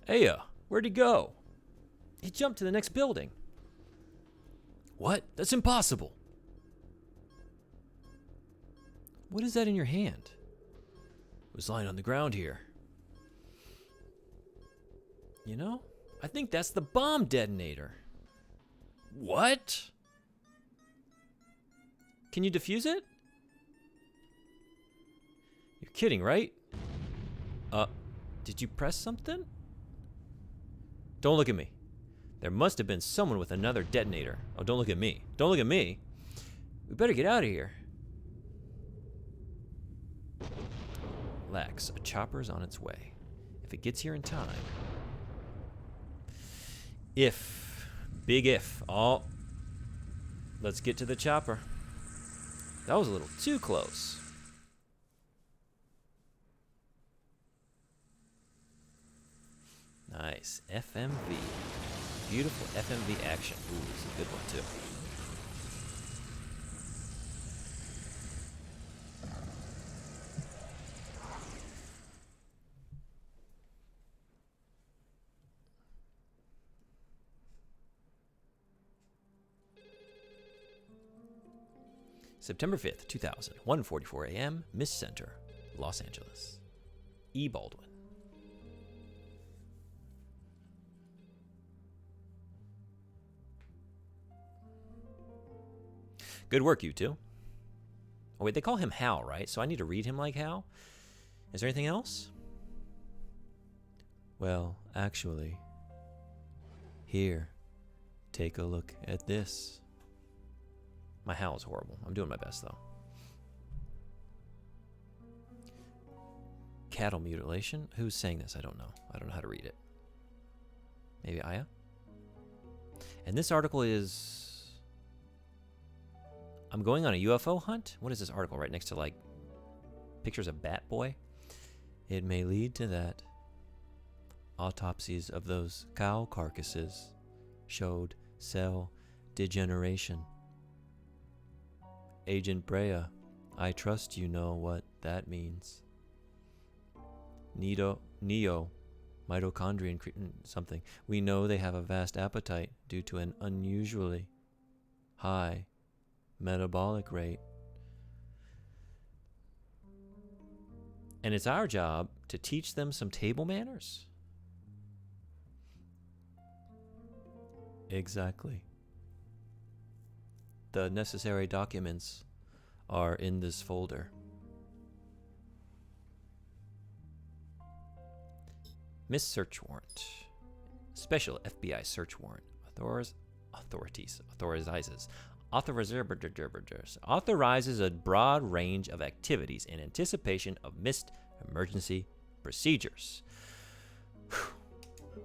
A: Aya, where'd he go? He jumped to the next building. What? That's impossible. What is that in your hand? It was lying on the ground here. You know, I think that's the bomb detonator. What? Can you defuse it? You're kidding, right? Did you press something? Don't look at me. There must have been someone with another detonator. Oh, don't look at me. Don't look at me. We better get out of here. Relax, a chopper's on its way. If it gets here in time. Big if. Oh. Let's get to the chopper. That was a little too close. Nice. FMV. Beautiful FMV action. Ooh, this is a good one, too. September 5th, 2000, 1:44 a.m., Miss Center, Los Angeles. E. Baldwin. Good work, you two. Oh, wait, they call him Hal, right? So I need to read him like Hal? Is there anything else? Well, actually, here, take a look at this. My Hal is horrible. I'm doing my best, though. Cattle mutilation? Who's saying this? I don't know. I don't know how to read it. Maybe Aya? And this article is... I'm going on a UFO hunt? What is this article right next to, like, pictures of Bat Boy? It may lead to that. Autopsies of those cow carcasses showed cell degeneration. Agent Brea, I trust you know what that means. Neo mitochondrial something. We know they have a vast appetite due to an unusually high metabolic rate. And it's our job to teach them some table manners? Exactly. The necessary documents are in this folder. Miss Search Warrant. Special FBI search warrant. Authorizes a broad range of activities in anticipation of missed emergency procedures. Whew.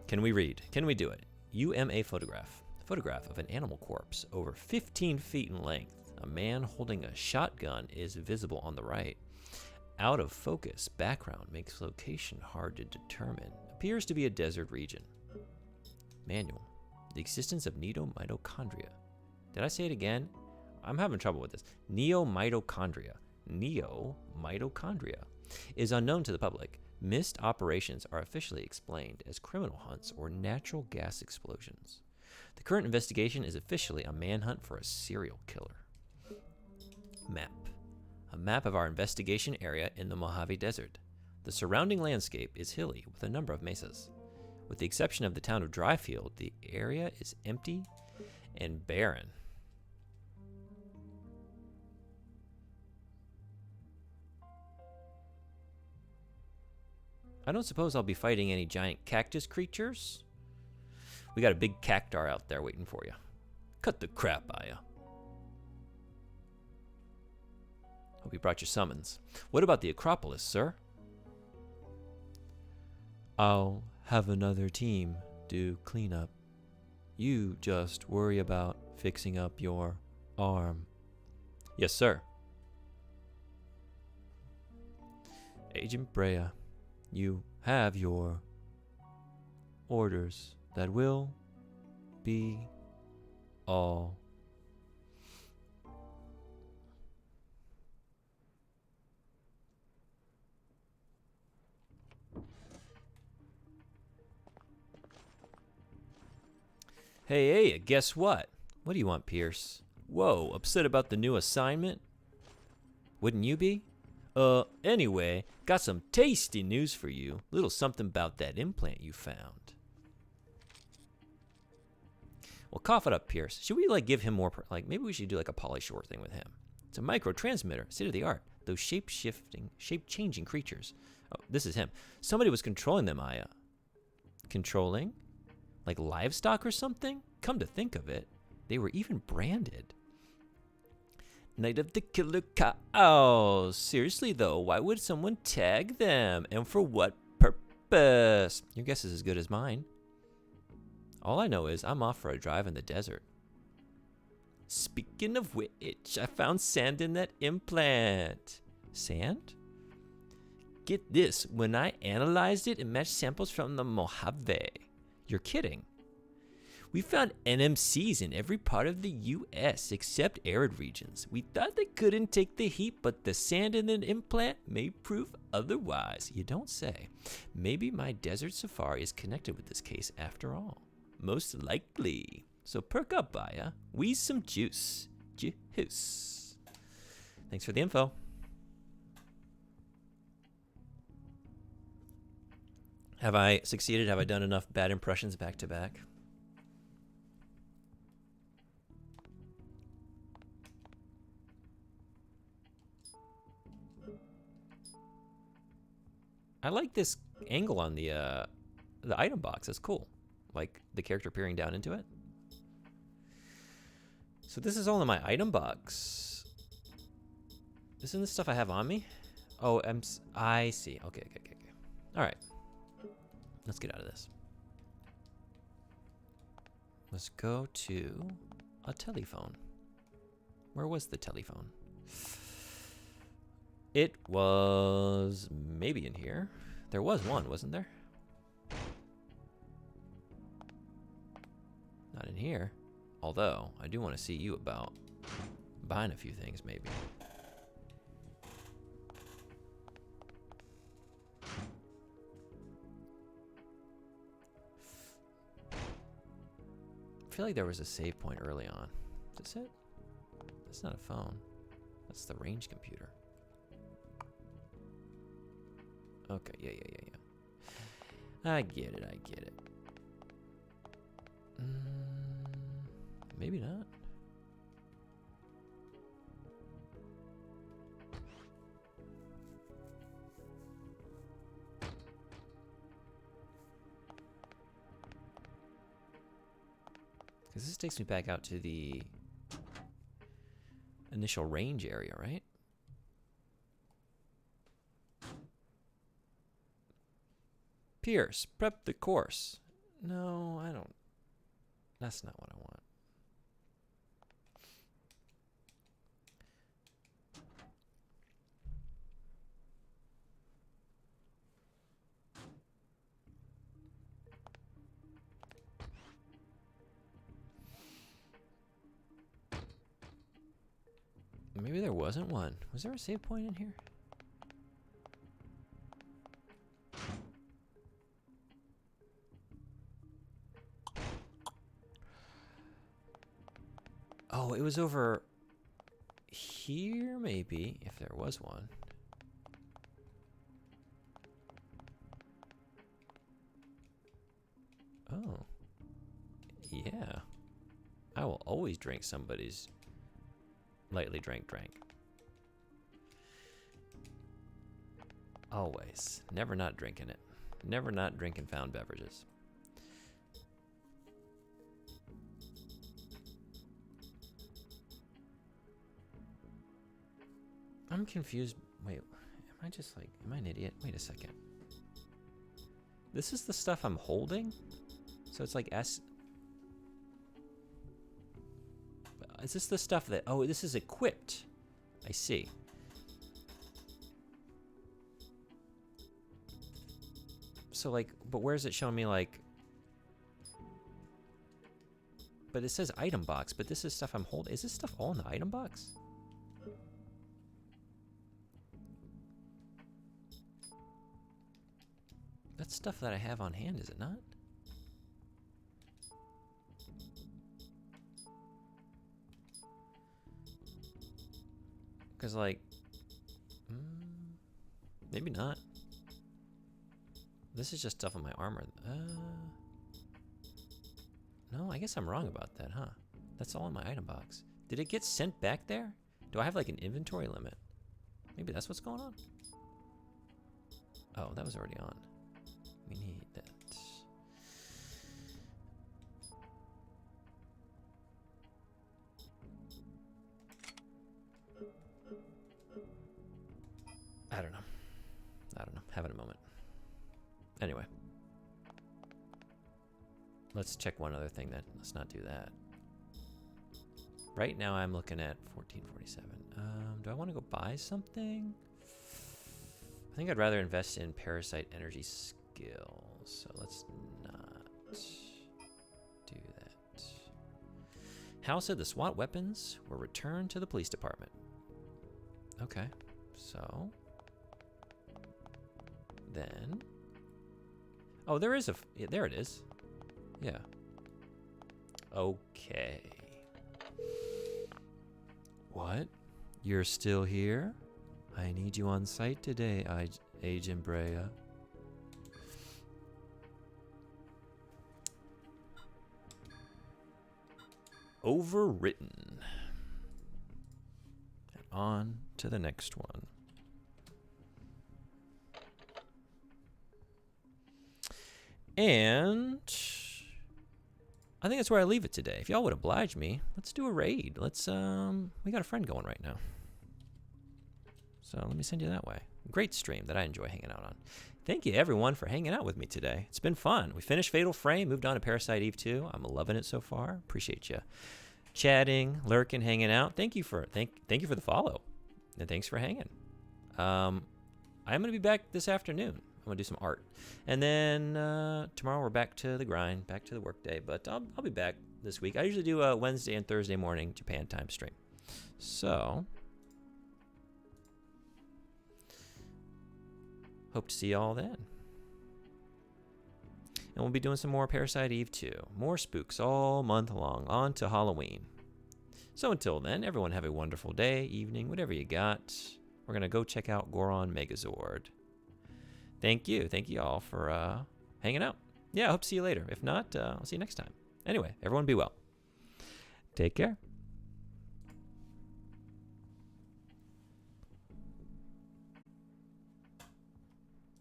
A: Can we read? Can we do it? UMA photograph. Photograph of an animal corpse over 15 feet in length. A man holding a shotgun is visible on the right. Out of focus background makes location hard to determine. Appears to be a desert region. Manual. The existence of neomitochondria. Did I say it again? I'm having trouble with this. Neomitochondria. Neomitochondria is unknown to the public. Missed operations are officially explained as criminal hunts or natural gas explosions. The current investigation is officially a manhunt for a serial killer. Map. A map of our investigation area in the Mojave Desert. The surrounding landscape is hilly with a number of mesas. With the exception of the town of Dryfield, the area is empty and barren. I don't suppose I'll be fighting any giant cactus creatures. We got a big cactar out there waiting for you. Cut the crap, Aya. Hope you brought your summons. What about the Acropolis, sir? I'll have another team do cleanup. You just worry about fixing up your arm. Yes, sir. Agent Brea, you have your orders. That will be all. Hey, guess what? What do you want, Pierce? Whoa, upset about the new assignment? Wouldn't you be? Anyway, got some tasty news for you. Little something about that implant you found. Well, cough it up, Pierce. Should we, give him more, maybe we should do, a Pauly Shore thing with him. It's a micro-transmitter, state-of-the-art. Those shape-changing creatures. Oh, this is him. Somebody was controlling them, Aya. Controlling? Like livestock or something? Come to think of it, they were even branded. Night of the Killer Cows. Seriously, though, why would someone tag them? And for what purpose? Your guess is as good as mine. All I know is I'm off for a drive in the desert. Speaking of which, I found sand in that implant. Sand? Get this, when I analyzed it, it matched samples from the Mojave. You're kidding. We found NMCs in every part of the U.S. except arid regions. We thought they couldn't take the heat, but the sand in an implant may prove otherwise. You don't say. Maybe my desert safari is connected with this case after all. Most likely. So perk up, Aya. Wheeze some juice. Juice. Thanks for the info. Have I succeeded? Have I done enough bad impressions back to back? I like this angle on the item box. It's cool. Like the character peering down into it. So this is all in my item box. Isn't this stuff I have on me? Oh, I see. Okay. All right. Let's get out of this. Let's go to a telephone. Where was the telephone? It was maybe in here. There was one, wasn't there? Not in here. Although, I do want to see you about buying a few things, maybe. I feel like there was a save point early on. Is this it? That's not a phone. That's the range computer. Okay, yeah. I get it. Maybe not. Because this takes me back out to the initial range area, right? Pierce, prep the course. No, I don't. That's not what I want. maybe there wasn't one. Was there a save point in here? Oh, it was over here, maybe, if there was one. Oh. Yeah. I will always drink somebody's lightly drank drink. Always. Never not drinking it. Never not drinking found beverages. I'm confused. Wait, am I just like, am I an idiot? Wait a second. This is the stuff I'm holding? So it's like S. Is this the stuff that, oh, this is equipped. I see. So like, but where's it showing me like, but it says item box, but this is stuff I'm holding. Is this stuff all in the item box? That's stuff that I have on hand, is it not? Because, like, maybe not. This is just stuff on my armor. No, I guess I'm wrong about that, huh? That's all in my item box. Did it get sent back there? Do I have, like, an inventory limit? Maybe that's what's going on? Oh, that was already on. We need that. I don't know. Having a moment. Anyway. Let's check one other thing then. Let's not do that. Right now I'm looking at 1447. Do I want to go buy something? I think I'd rather invest in Parasite energy skills. So let's not do that. Hal said the SWAT weapons were returned to the police department. Okay. So then, oh, there is a, yeah, there it is. Yeah. Okay. What? You're still here? I need you on site today, Agent Brea. Overwritten. And on to the next one. And I think that's where I leave it today. If y'all would oblige me, let's do a raid. Let's, we got a friend going right now. So let me send you that way. Great stream that I enjoy hanging out on. Thank you everyone for hanging out with me today. It's been fun. We finished Fatal Frame, moved on to Parasite Eve 2. I'm loving it so far. Appreciate you chatting, lurking, hanging out. Thank you for the follow. And thanks for hanging. I'm going to be back this afternoon. I'm gonna do some art, and then tomorrow we're back to the grind, back to the workday. But I'll be back this week. I usually do a Wednesday and Thursday morning Japan time stream. So hope to see y'all then. And we'll be doing some more Parasite Eve 2. More spooks all month long, on to Halloween. So until then, everyone have a wonderful day, evening, whatever you got. We're gonna go check out Goron Megazord. Thank you all for hanging out. Yeah, I hope to see you later. If not, I'll see you next time. Anyway, everyone be well. Take care.